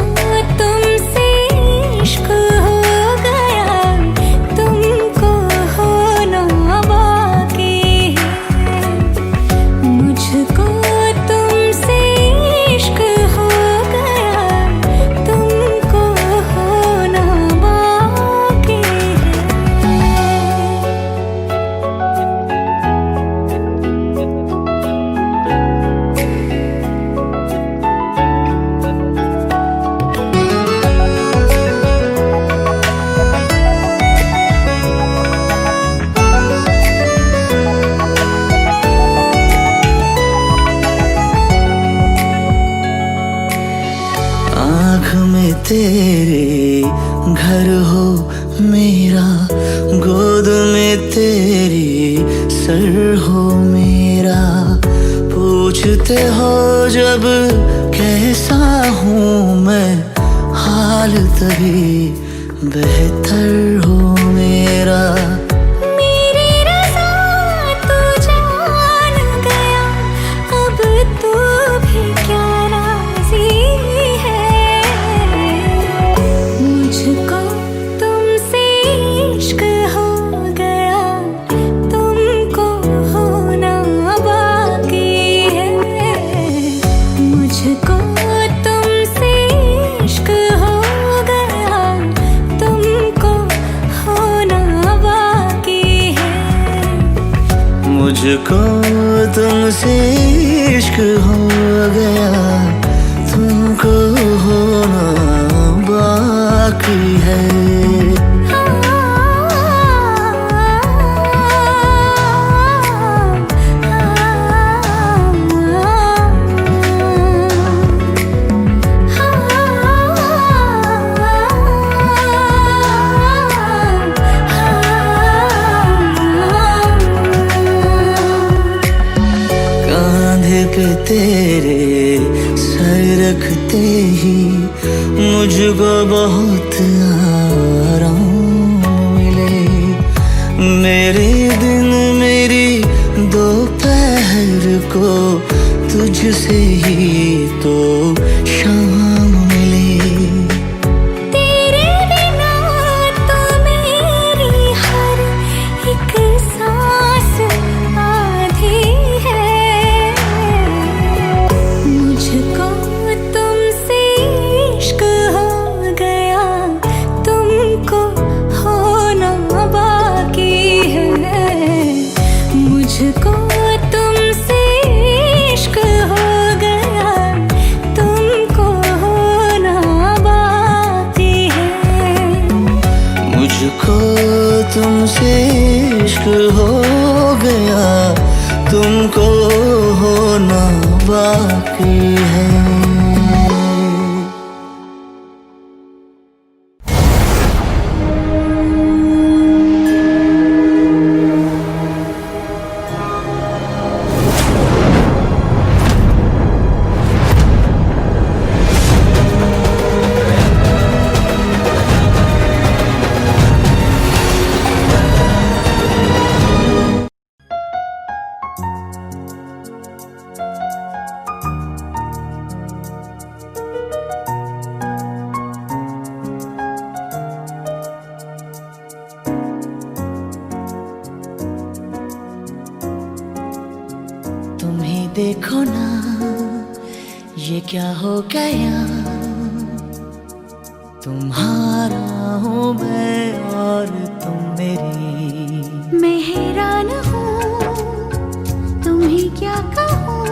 तुमसे इश्क हो गया, तुमको होना बाकी है। मुझको तुमसे इश्क हो गया, तुमको होना बाकी है। आँख में तेरे घर हो मेरा, गोद में तेरी सर हो मेरा। पूछते हो जब कैसा हूँ मैं, हाल तभी बेहतर हो मेरा। मेरी रज़ा तू जान गया, अब तू भी क्या राज़ी है। मुझको तुमसे इश्क हो गया, तुमको होना बाकी है। मुझको तुमसे इश्क हो गया, तुमको होना बाकी है। मुझको तुमसे इश्क हो गया, तुमको होना बाकी है। कांधे पे तेरे सर रखते ही मुझको बहुत आराम मिले। मेरे दिन मेरी दोपहर को तुझसे ही तो शाम मिले। तेरे बिना तो मेरी हर एक सांस आधी है। मुझको तुमसे इश्क हो गया, तुमको होना बाकी है। मुझको तुमसे इश्क हो गया, तुमको होना बाकी है। मुझको तुमसे इश्क हो गया, तुमको होना बाकी है। तुम ही देखो ना ये क्या हो गया, तुम्हारा हूँ मैं और तुम मेरी। मैं हैरान हूँ तुम्हें क्या कहूँ,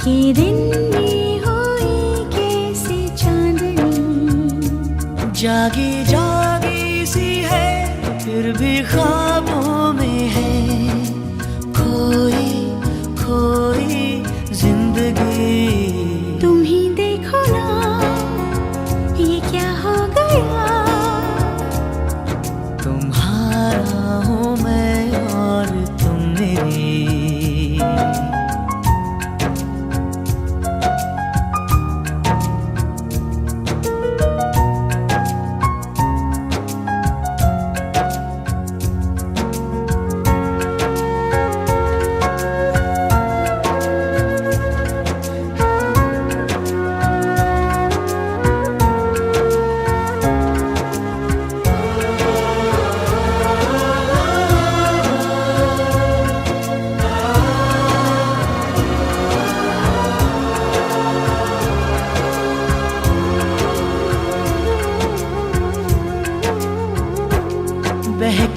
कि दिन में हुई कैसे चांदनी। जागी जागी सी है फिर भी ख्वाबों में है, खोई खोई जिंदगी। तुम ही देखो ना ये क्या हो गया, तुम्हारा हूँ मैं और तुम मेरी।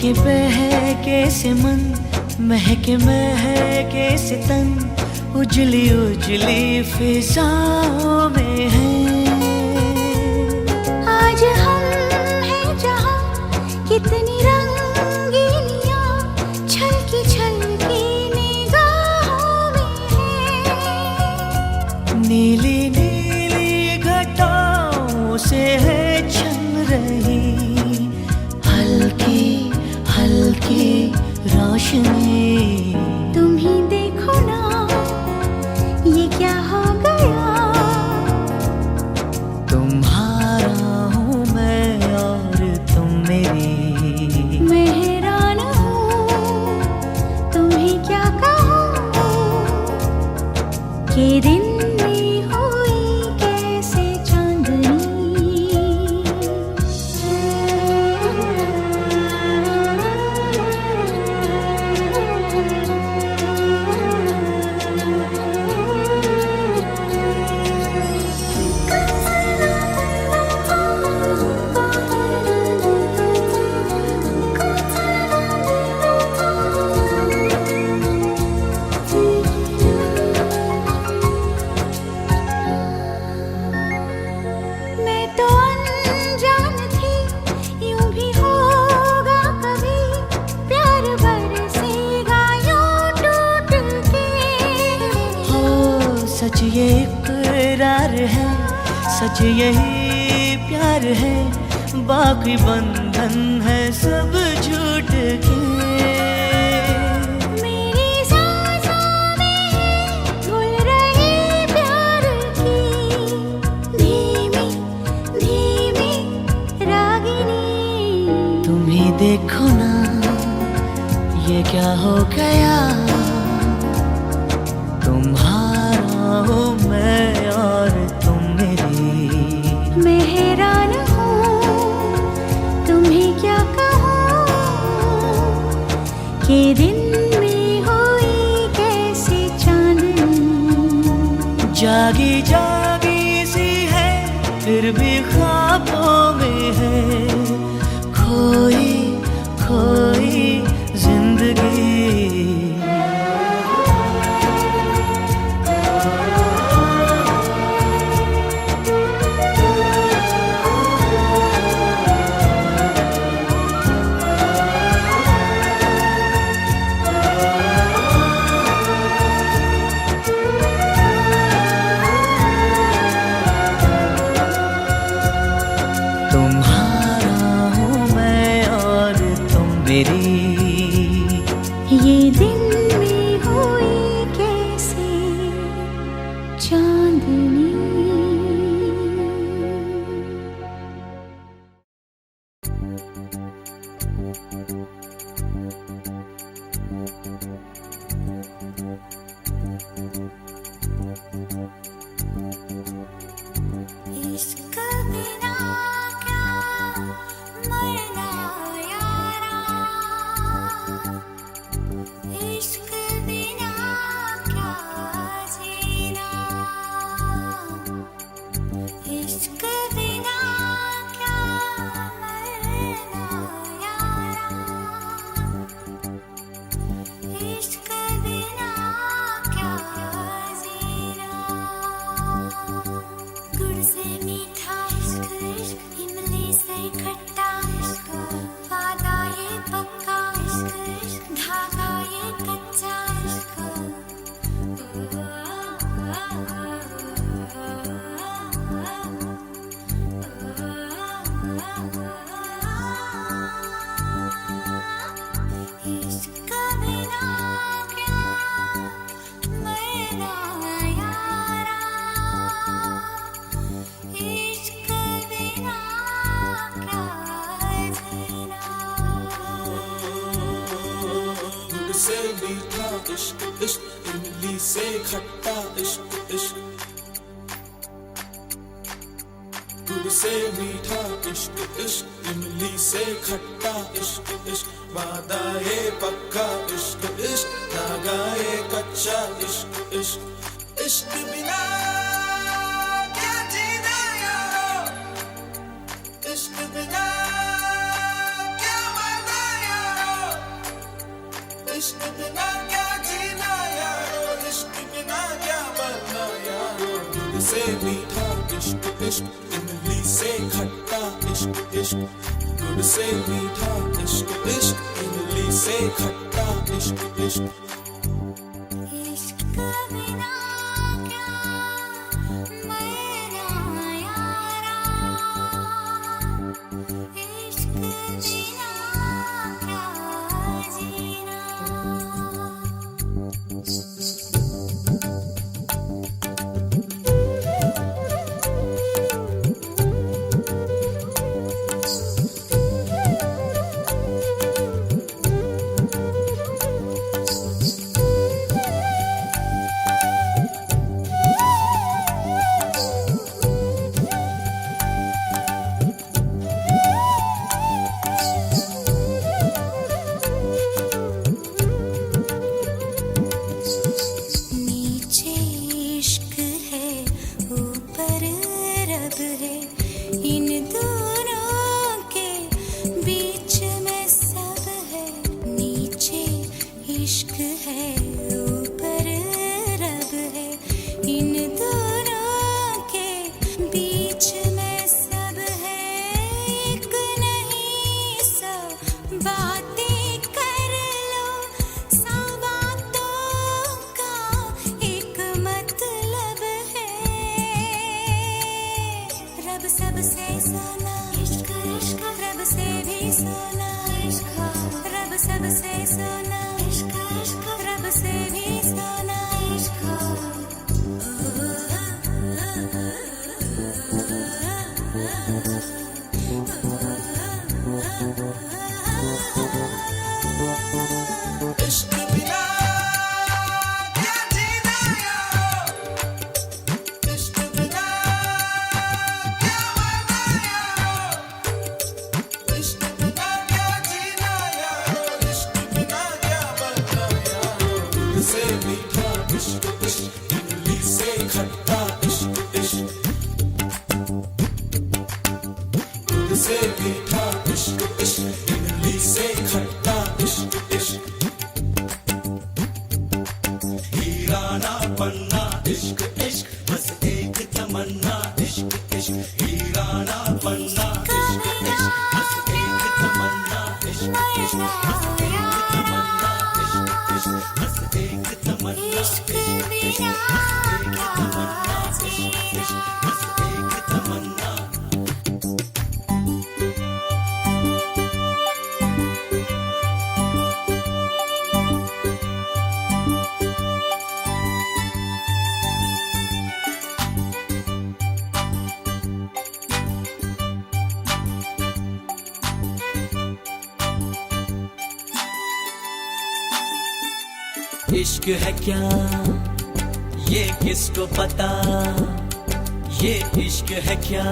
बहके बहके से मन, महके महके से तन, उजली उजली फिजाओं में है। आज हम हैं जहाँ कितनी रंगीनियाँ छलकी छलकी निगाहों में है। नीली नीली घटाओं से है छन रही हल्की हल्की रोशनी। तुम ही देखो ना ये क्या हो गया। तुम्हारा हूँ मैं और तुम मेरी। मैं हैरान हूँ तुम्हें क्या कहूँ कि दिन में हुई कैसे चांदनी। मैं तो अनजान थी यूं भी होगा कभी प्यार बरसेगा यूं टूट के। हो सच ये इकरार है, सच यही प्यार है, बाकी बंधन है सब झूठ के। मेरी सांसों में घुल रही प्यार की धीमी धीमी रागिनी। तुम ही देखो ना ये क्या हो गया। तुम्हारा हूँ मैं और तुम मेरी। मैं हैरान हूँ तुम्हें क्या कहूँ कि दिन में हुई कैसे चांदनी। जागी जागी सी है फिर भी ख्वाबों में है, खोई खोई जिंदगी। तुम्हारा हूँ मैं और तुम मेरी। ये दिन में हुई कैसे चांदनी। इश्क बिना क्या मरना यारा। इश्क बिना क्या जीना। इश्क बिना क्या मरना यारा। इश्क बिना क्या जीना। गुड़ से मीठा इश्क इश्क, इमली से खट्टा इश्क, वादा ये पक्का इश्क इश्क, धागा ये कच्चा इश्क। इश्क बिना क्या मरना यारा। इश्क बिना क्या जीना। गुड़ से मीठा इश्क इश्क, इमली से खट्टा इश्क इश्क। गुड़ से मीठा इश्क इश्क, इमली से खट्टा इश्क इश्क, वादा ये पक्का इश्क इश्क, धागा ये कच्चा इश्क इश्क। इश्क बिना क्या जीना यारो। इश्क बिना क्या मरना यारो। से मीठा इश्क इश्क इमली से खट्टा इश्क इश्क गुड़ से मीठा इश्क इश्क इमली से खट्टा इश्क इश्क इश्क बिना क्या मेरा यारा इश्क बिना क्या जीना नीचे इश्क है ऊपर रब है इन दोनों के बीच में सब है नीचे इश्क है ऊपर रब है इन दोनों के बीच में सब है एक नहीं सब बातें कर लो सौ बातों का एक मतलब है रब सबसे सोना इश्क इश्क रब से भी सोना इश्क रब सबसे सोना इश्क इश्क रब से भी सोना इश्क बिना क्या जीना यारो इश्क बिना क्या मरना यारो इश्क बिना क्या जीना यारो इश्क बिना क्या मरना यारो गुड़ से मीठा इश्क इश्क इमली से खट्टा इश्क इश्क गुड़ से मीठा इश्क इश्क इमली से खट्टा इश्क इश्क हीरा ना बनना इश्क इश्क बस एक तमन्ना इश्क इश्क हीरा ना बनना इश्क इश्क बस एक तमन्ना इश्क इश्क बस एक तमन्ना इश्क इश्क बस एक तमन्ना इश्क बिना क्या जीना बस एक तमन्ना इश्क है क्या ये किसको पता ये इश्क है क्या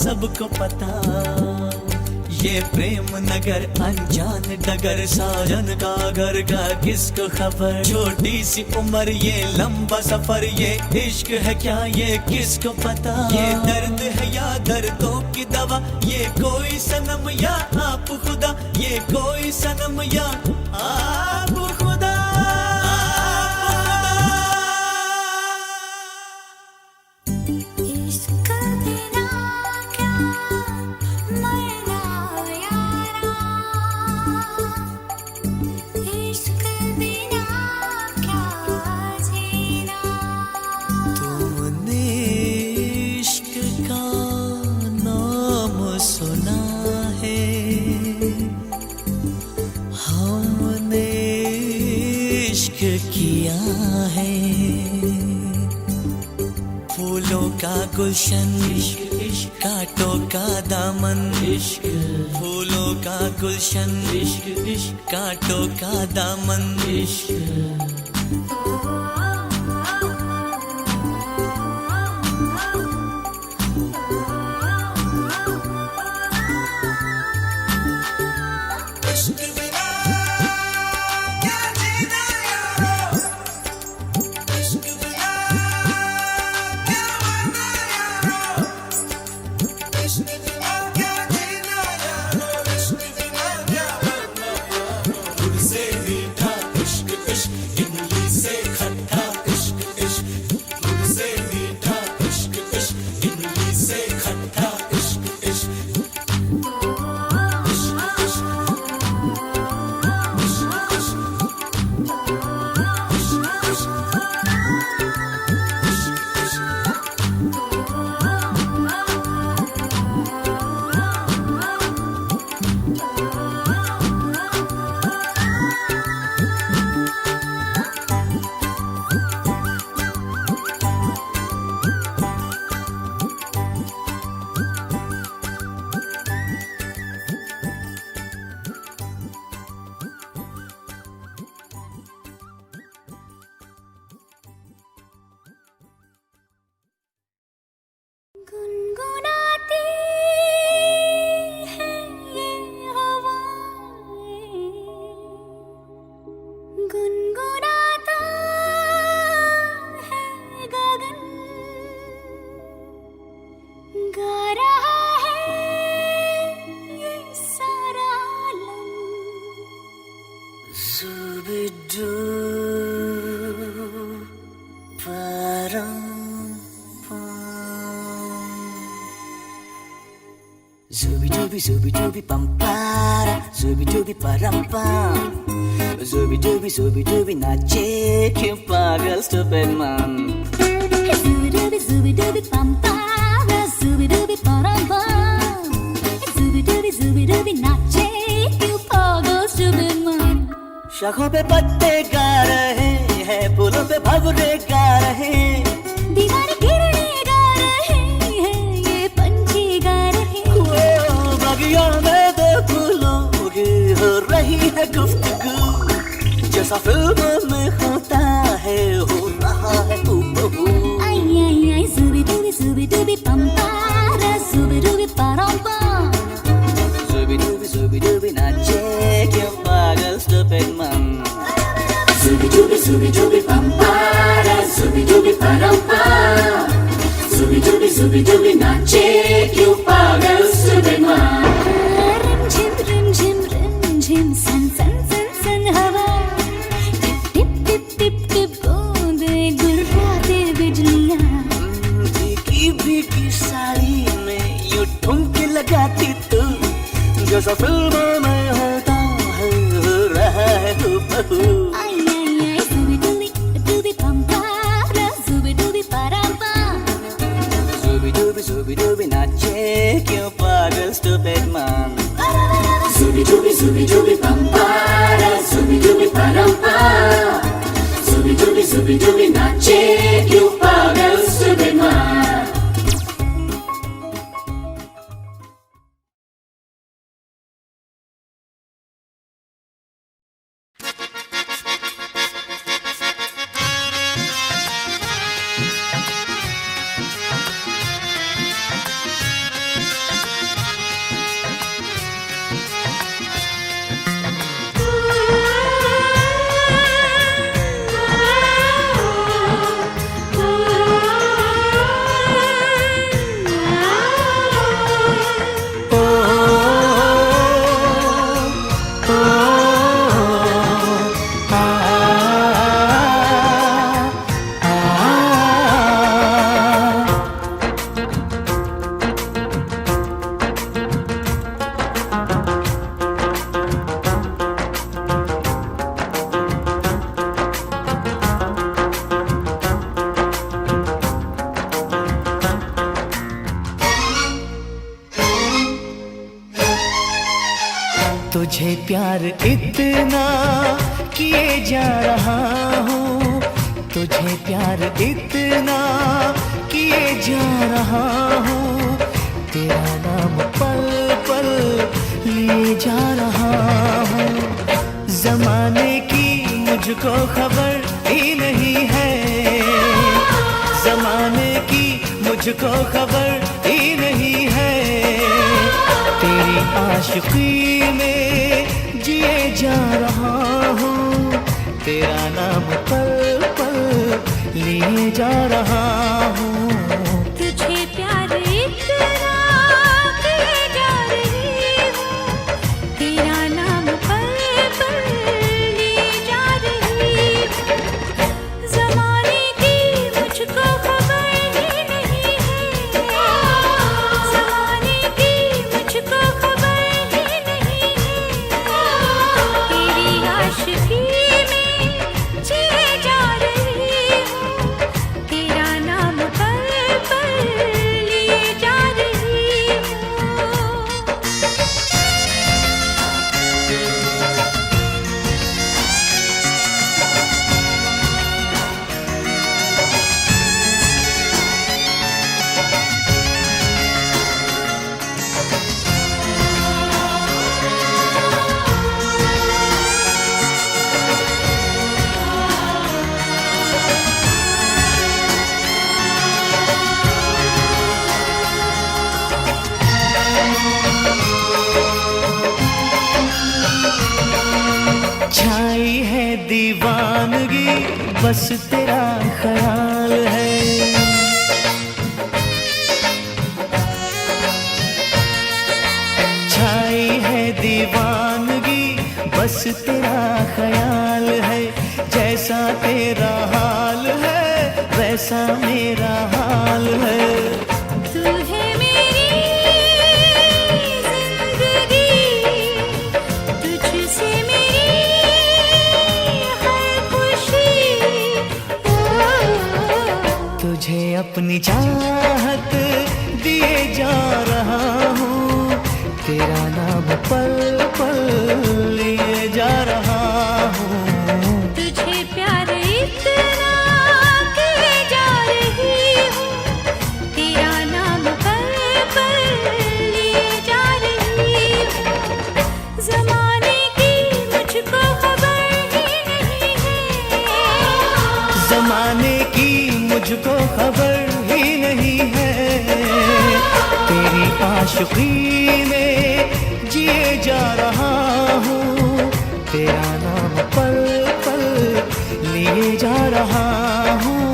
सबको पता ये प्रेम नगर अनजान डगर साजन का घर का किसको खबर छोटी सी उम्र ये लंबा सफर ये इश्क है क्या ये किसको पता ये दर्द है या दर्दों की दवा ये कोई सनम या आप खुदा ये कोई सनम या आप खुदा इश्क बिना क्या मरना यारा इश्क बिना क्या जीना तुमने इश्क का नाम सुना है हमने इश्क किया है फूलों का गुलशन इश्क इश्क कांटों का दामन इश्क फूलों का गुलशन इश्क इश्क कांटों का दामन इश्क इश्क बिना क्या जीना यारो इश्क बिना क्या मरना यारो इश्क बिना क्या जीना यारो इश्क बिना क्या मरना यारो गुड़ से मीठा इश्क इश्क इमली से खट्टा Zubi dubi pam para, zubi dubi param pam. Zubi dubi नाचे क्यों पागल stupid man. Zubi dubi pam para, zubi dubi param pam. Zubi dubi नाचे क्यों पागल stupid man. शाखों पे पत्ते गा रहे हैं, फूलों पे भंवरे गा रहे हैं, दीवार गिरने गा रहे हैं, ये पंछी गा रहे हैं. बगिया में दो फूलों की हो रही है गुफ्तगू, जैसा फिल्म में होता है हो रहा है हूबहू. Ay ay ay, zubi dubi pam para, zubi dubi param pam. Zubi dubi नाचे क्यों पागल stupid man. Zubi dubi pam para, zubi dubi param pam. Zubi dubi नाचे क्यों पागल stupid man. Rim झिम सन सन सन सन हवा, टिप टिप टिप टिप बूंदे गुर्राते बिजलियां. भीगी साड़ी में यूं ठुमके लगाती तू, जैसा फिल्मों में होता है हो रहा है हूबहू. Ay ay ay, zubi dubi pam para, zubi dubi param pam. Zubi dubi नाचे क्यों पागल stupid man. Zubi dubi pam para, zubi dubi param pam. Zubi dubi नाचे क्यों पागल stupid man. तुझे प्यार इतना किए जा रहा हूँ, तुझे प्यार इतना किए जा रहा हूँ, तेरा नाम पल पल लिए जा रहा हूँ. जमाने की मुझको खबर ही नहीं है, जमाने की मुझको खबर ही नहीं है, तेरी आशिकी में जिए जा रहा हूँ, तेरा नाम पल पल लिए जा रहा हूँ. तुझे प्यार इतना किए जा रही हूँ, तेरा नाम पल पल लिए जा रही हूँ. ज़माने की मुझको खबर ही नहीं है, ज़माने की मुझको खबर ही नहीं है, तेरी आशिकी में जिए जा रही हूँ, तेरा नाम पल पल लिए जा रही हूँ. छाई है दीवानगी बस तेरा ख्याल है, छाई है दीवानगी बस तेरा ख्याल है, जैसा तेरा हाल है वैसा मेरा हाल है. तू है मेरी तेरा नाम पल पल लिए जा रहा हूँ। तुझे प्यार इतना किए जा रही हूँ, तेरा नाम पल पल लिए जा रही हूँ। ज़माने की मुझको खबर ही नहीं है, ज़माने की मुझको खबर ही नहीं है, तेरी आशिकी में जिए जा रहा हूँ। तेरा नाम पल पल लिए जा रहा हूँ।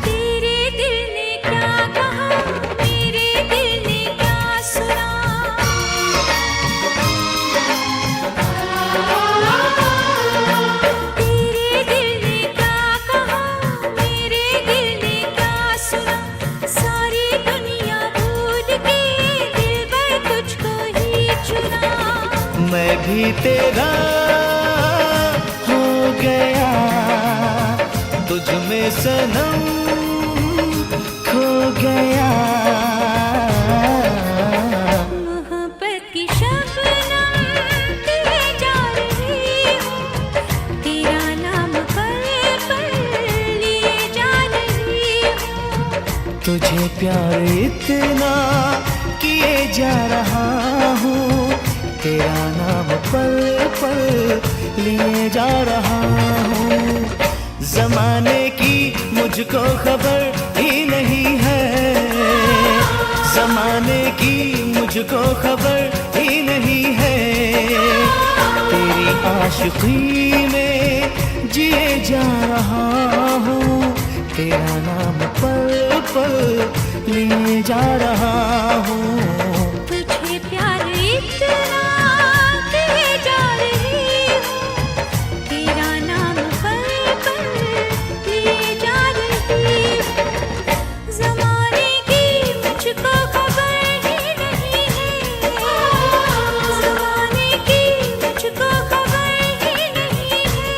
तेरे दिल ने क्या कहा, मेरे दिल ने क्या सुना। तेरे दिल ने क्या कहा, मेरे दिल ने क्या सुना। सारी दुनिया भूल के दिलबर तुझको ही चुना। मैं भी तेरा हो गया, तुझ में सनम खो गया। मोहब्बत की शबनम लिए जा रही हूँ, तेरा नाम पल पल लिए जा रही हूँ। तुझे प्यार इतना किए जा रहा हूँ, तेरा नाम पल पल लिए जा रहा हूँ। ज़माने की मुझको खबर ही नहीं है, ज़माने की मुझको खबर ही नहीं है, तेरी आशिकी में जिए जा रहा हूँ। तेरा नाम पल पल लिए जा रहा हूँ। तुझे प्यार इतना किए जा रही हूँ, तेरा नाम पल पल लिए जा रही हूँ। ज़माने की मुझको खबर ही नहीं है, ज़माने की मुझको खबर ही नहीं है।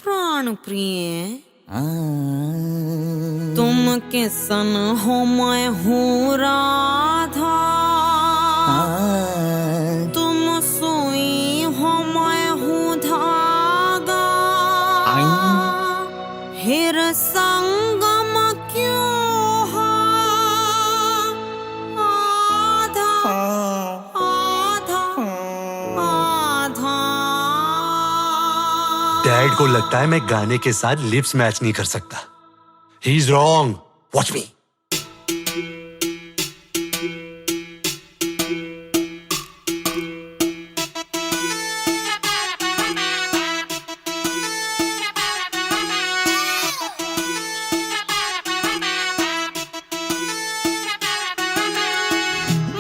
प्राण प्रिय तुम किसन हो, मैं हूँ राधा। तुम सुई हो, मैं हूँ धागा। हिर संगम क्यों हो, आधा आधा आधा। डैड को लगता है मैं गाने के साथ लिप्स मैच नहीं कर सकता। ही इज रॉन्ग, वॉच मी।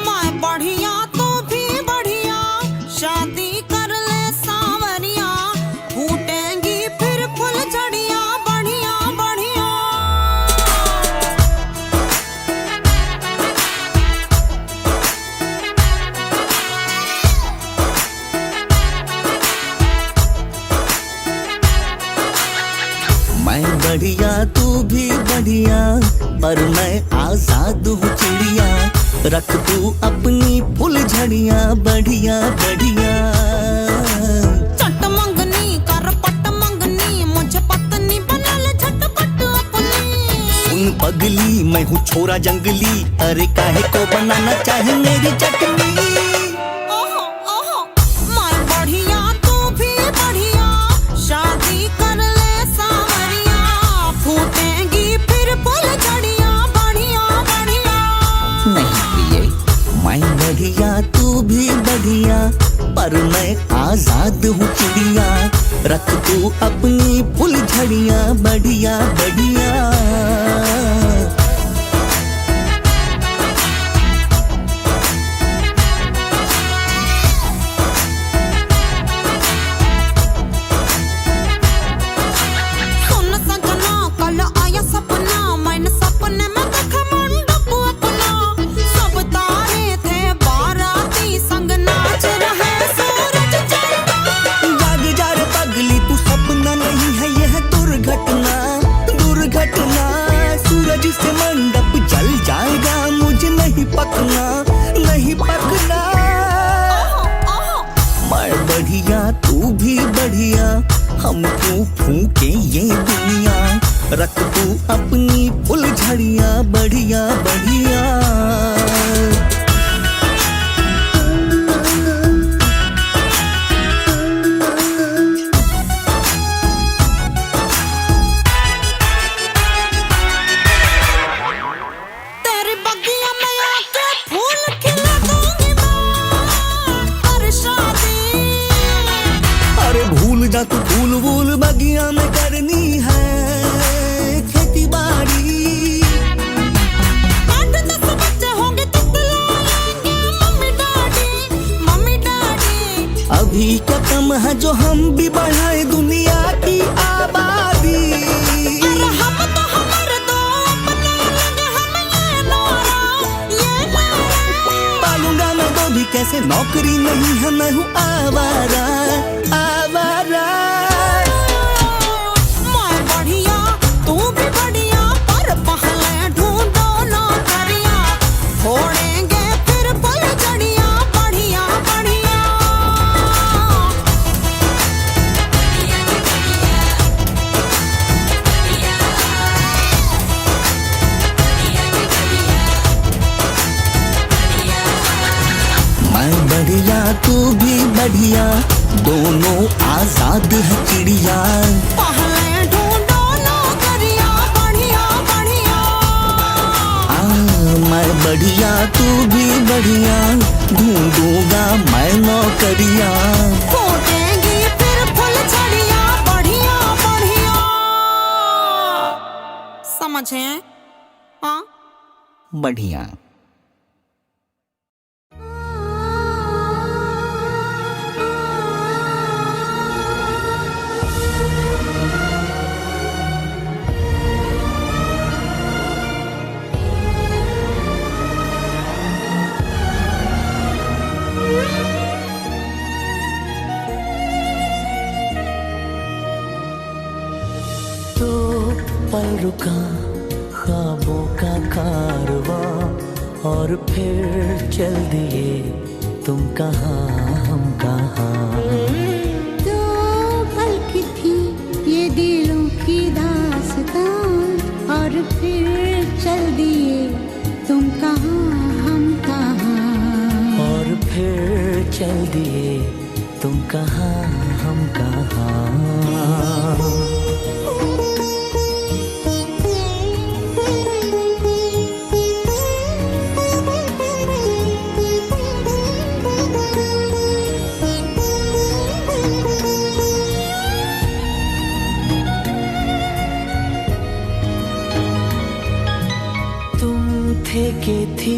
मैं बढ़िया तो भी बढ़िया, शादी कर ले सांवरिया। फूटेंगी फिर फुलझड़ियाँ, बढ़िया बढ़िया। मैं बढ़िया तू भी बढ़िया, पर मैं आजाद हूँ चिड़िया। रख तू अपनी फुलझड़ियाँ बढ़िया बढ़िया। चट मंगनी कर पट मंगनी, मुझे पत्नी बना ले झटपट अपनी। सुन पगली, मैं हूँ छोरा जंगली, अरे काहे को बनाना चाहे मेरी चटनी। ओहो ओहो, मैं बढ़िया तू भी बढ़िया, शादी कर बढ़िया, पर मैं आजाद हूँ चिड़िया। रख तू अपनी फुलझड़ियाँ बढ़िया बढ़िया। से मंडप जल जाएगा, मुझे नहीं पकना, नहीं पकना। मैं बढ़िया तू भी बढ़िया, हम क्यों फूके ये दुनिया। रख तू अपनी फुलझड़ियाँ बढ़िया बढ़िया। तू फूल वूल बगिया में करनी है खेती बाड़ी। 8-10 बच्चे होंगे तो बुलाएंगे मम्मी डैडी। अभी क्या कम है जो हम भी बढ़ाए दुनिया की आबादी। अरे हम तो हमारे दो अपने लगे, हम ये नारा पालूंगा मैं तो भी कैसे, नौकरी नहीं है मैं हूँ आवारा आवारा। मैं बढ़िया तू भी बढ़िया, पर पहले ढूंढो नौकरियाँ। फोड़ेंगे फिर फुलझड़ियाँ बढ़िया बढ़िया। मैं बढ़िया तू भी बढ़िया, दोनों आजाद है चिड़िया। पहले ढूंढो नौकरियाँ बढ़िया बढ़िया। मैं बढ़िया तू भी बढ़िया, ढूंढूंगा मैं नौकरियाँ। फूटेंगी फिर फुलझड़ियाँ बढ़िया बढ़िया। समझे? हाँ बढ़िया। तो पल रुका ख्वाबों का कारवां, और फिर चल दिए तुम कहाँ हम कहाँ। दो पल की थी ये दिलों की दास्तां, और फिर चल दिए तुम कहाँ हम कहाँ। और फिर चल दिए तुम कहाँ हम कहाँ। के थी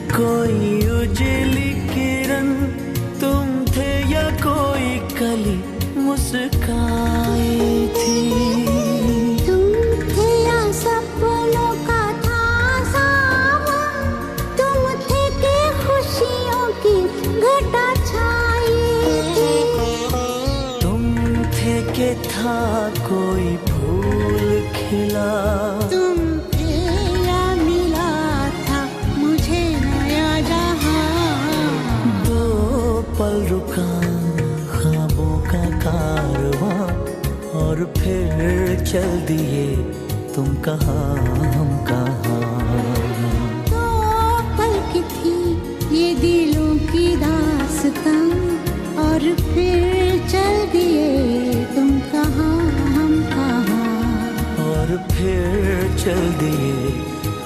कोई उजली किरण, तुम थे या कोई कली मुस्काई थी। तुम थे या सपनों का था सावन, तुम थे के खुशियों की घटा छाई थी। तुम थे के था कोई फूल खिला, पल रुका ख्वाबों का कारवां, और फिर चल दिए तुम कहाँ हम कहाँ। तो पल की थी ये दिलों की दास्तां, और फिर चल दिए तुम कहाँ हम कहाँ। और फिर चल दिए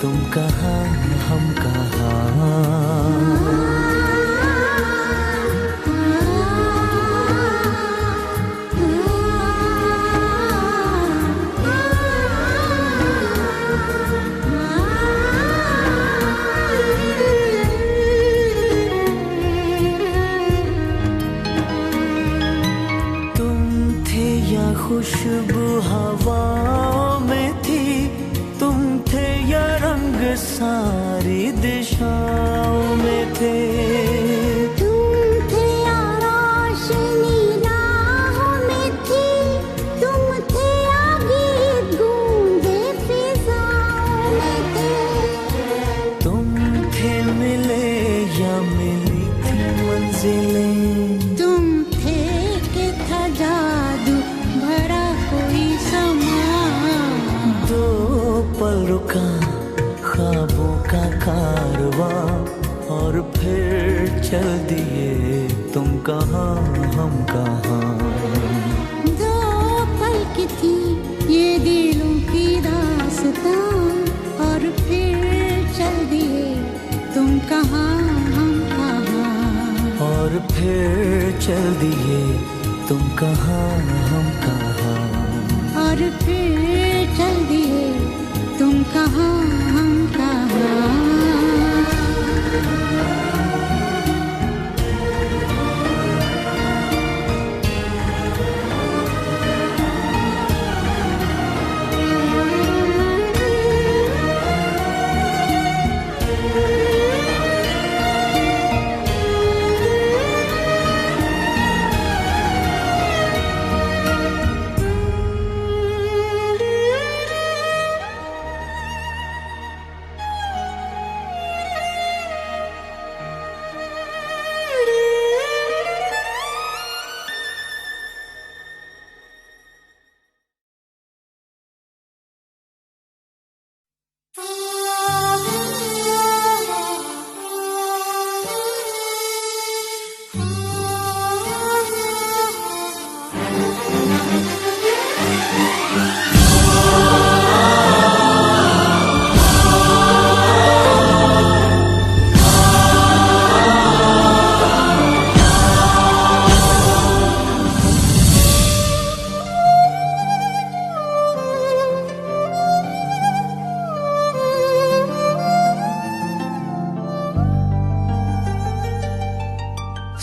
तुम कहाँ हम कहाँ। सारी दिशाओं में थे। तुम थे रोशनी राहों में थी, तुम थे आगे गूंजे फिजाओं में थे। तुम थे मिले या मिली थी मंजिलें, तुम थे कि था जादू भरा कोई समा। दो पल रुका ख्वाबों का कारवां और फिर चल दिए तुम कहाँ हम कहाँ। दो पल की थी ये दिलों की दास्तां और फिर चल दिए तुम कहाँ हम कहाँ। और फिर चल दिए तुम कहाँ हम कहाँ। और फिर चल दिए तुम कहाँ हम कहाँ।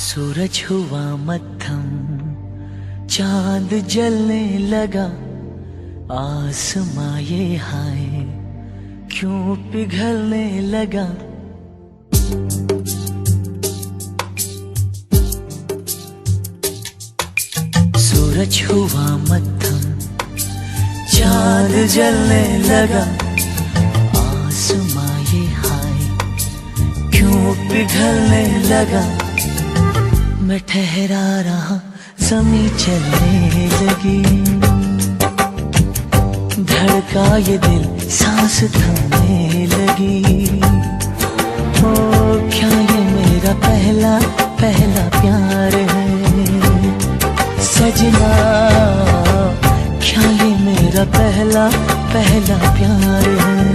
सूरज हुआ मद्धम, चांद जलने लगा, आसमां ये हाय क्यों पिघलने लगा। सूरज हुआ मद्धम, चांद जलने लगा, आसमां ये हाय क्यों पिघलने लगा। मैं ठहरा रहा ज़मीं चलने लगी, धड़का ये दिल सांस थमने लगी। ओ क्या ये मेरा पहला पहला प्यार है सजना, क्या ये मेरा पहला पहला प्यार है।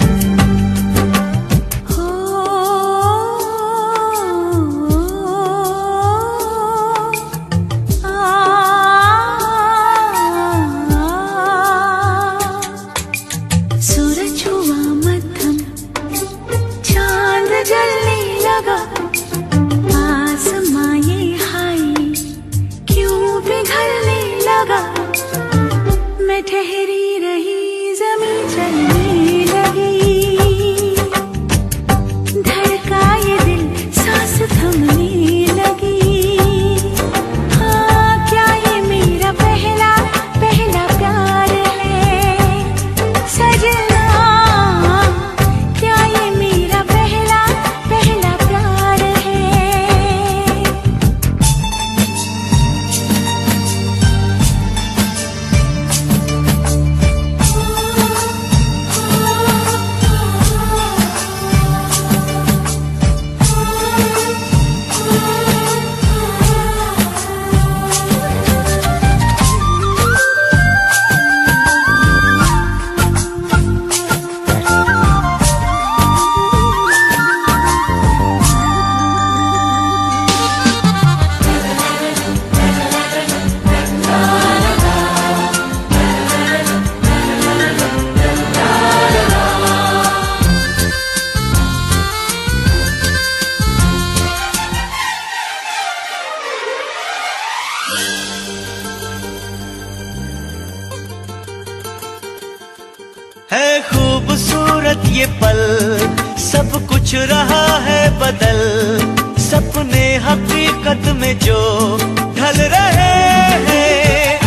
ठहरी रही ज़मीं चलने लगी, धड़का ये दिल सांस थमने लगी। हाँ क्या ये मेरा पहला पहला प्यार है सजना, क्या ये मेरा पहला पहला प्यार है। है खूबसूरत खूबसूरत ये पल, सब कुछ रहा है बदल, सपने हकीकत में जो ढल रहे हैं।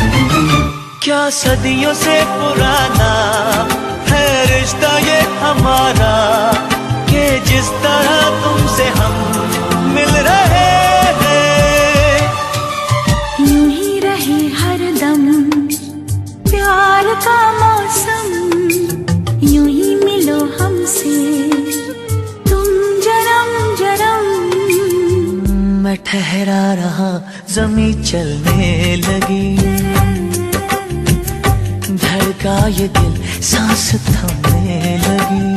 क्या सदियों से पुराना है रिश्ता ये हमारा, कि जिस तरह तुमसे हम मिल रहे हैं। यूं ही रहे हरदम प्यार का मौसम, यूं ही मिलो हमसे तुम जन्म जन्म। मैं ठहरा रहा ज़मीं चलने लगी, धड़का ये दिल सांस थमने लगी।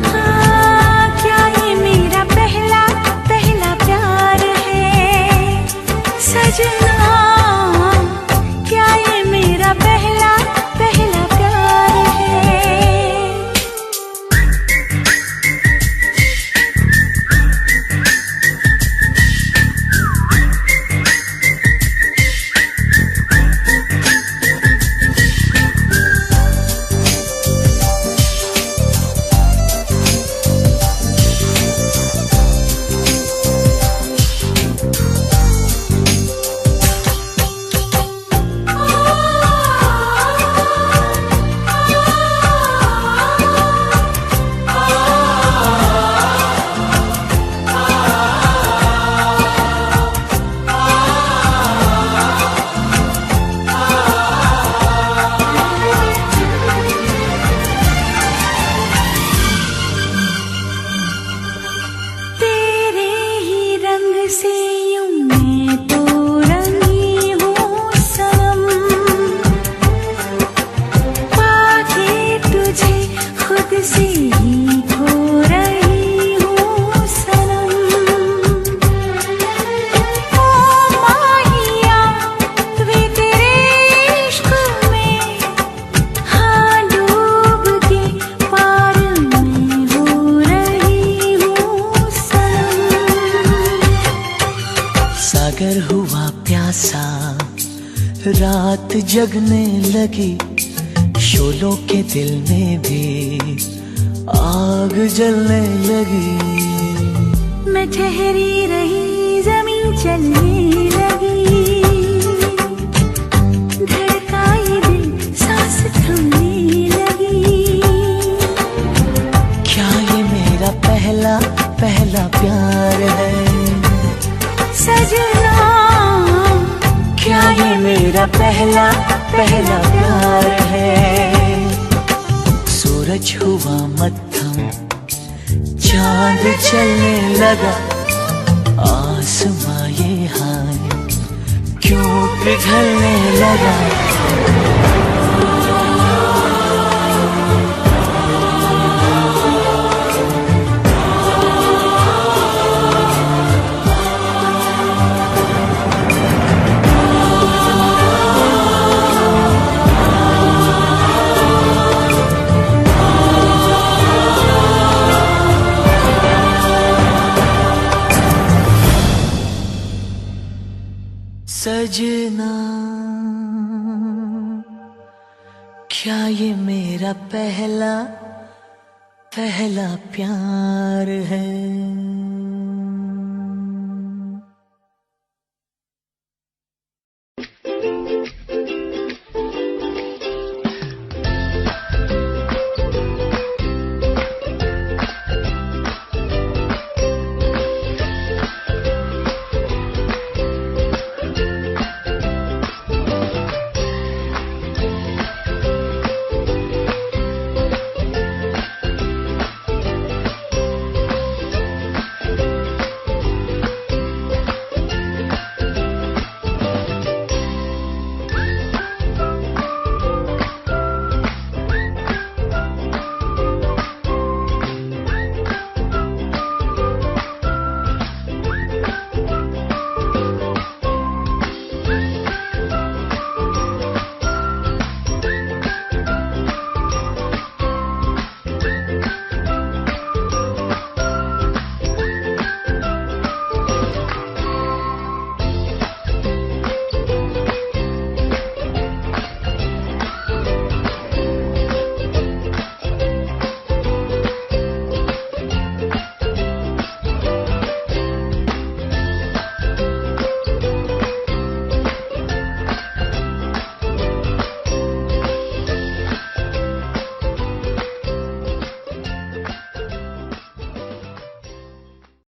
हाँ, क्या ये मेरा पहला पहला प्यार है सजना, क्या ये मेरा पहला पहला प्यार है। से यूं मैं तो रंगी हूँ सनम, पाके तुझे खुद से ही खो रही हूँ सनम। ओ माहिया वे तेरे इश्क में, हाँ डूब के पार में हो रही हूँ सनम। सागर हुआ प्यासा, रात जगने लगी, शोलों के दिल में भी आग जलने लगी। मैं ठहरी रही ज़मीं चलने लगी, धड़का ये दिल सांस थमने लगी। क्या ये मेरा पहला पहला प्यार है सजना, क्या ये मेरा पहला पहला प्यार है। सूरज हुआ मत्थम, चांद चलने लगा, आसमां ये हाय क्यों पिघलने लगा। सजना, क्या ये मेरा पहला पहला प्यार है।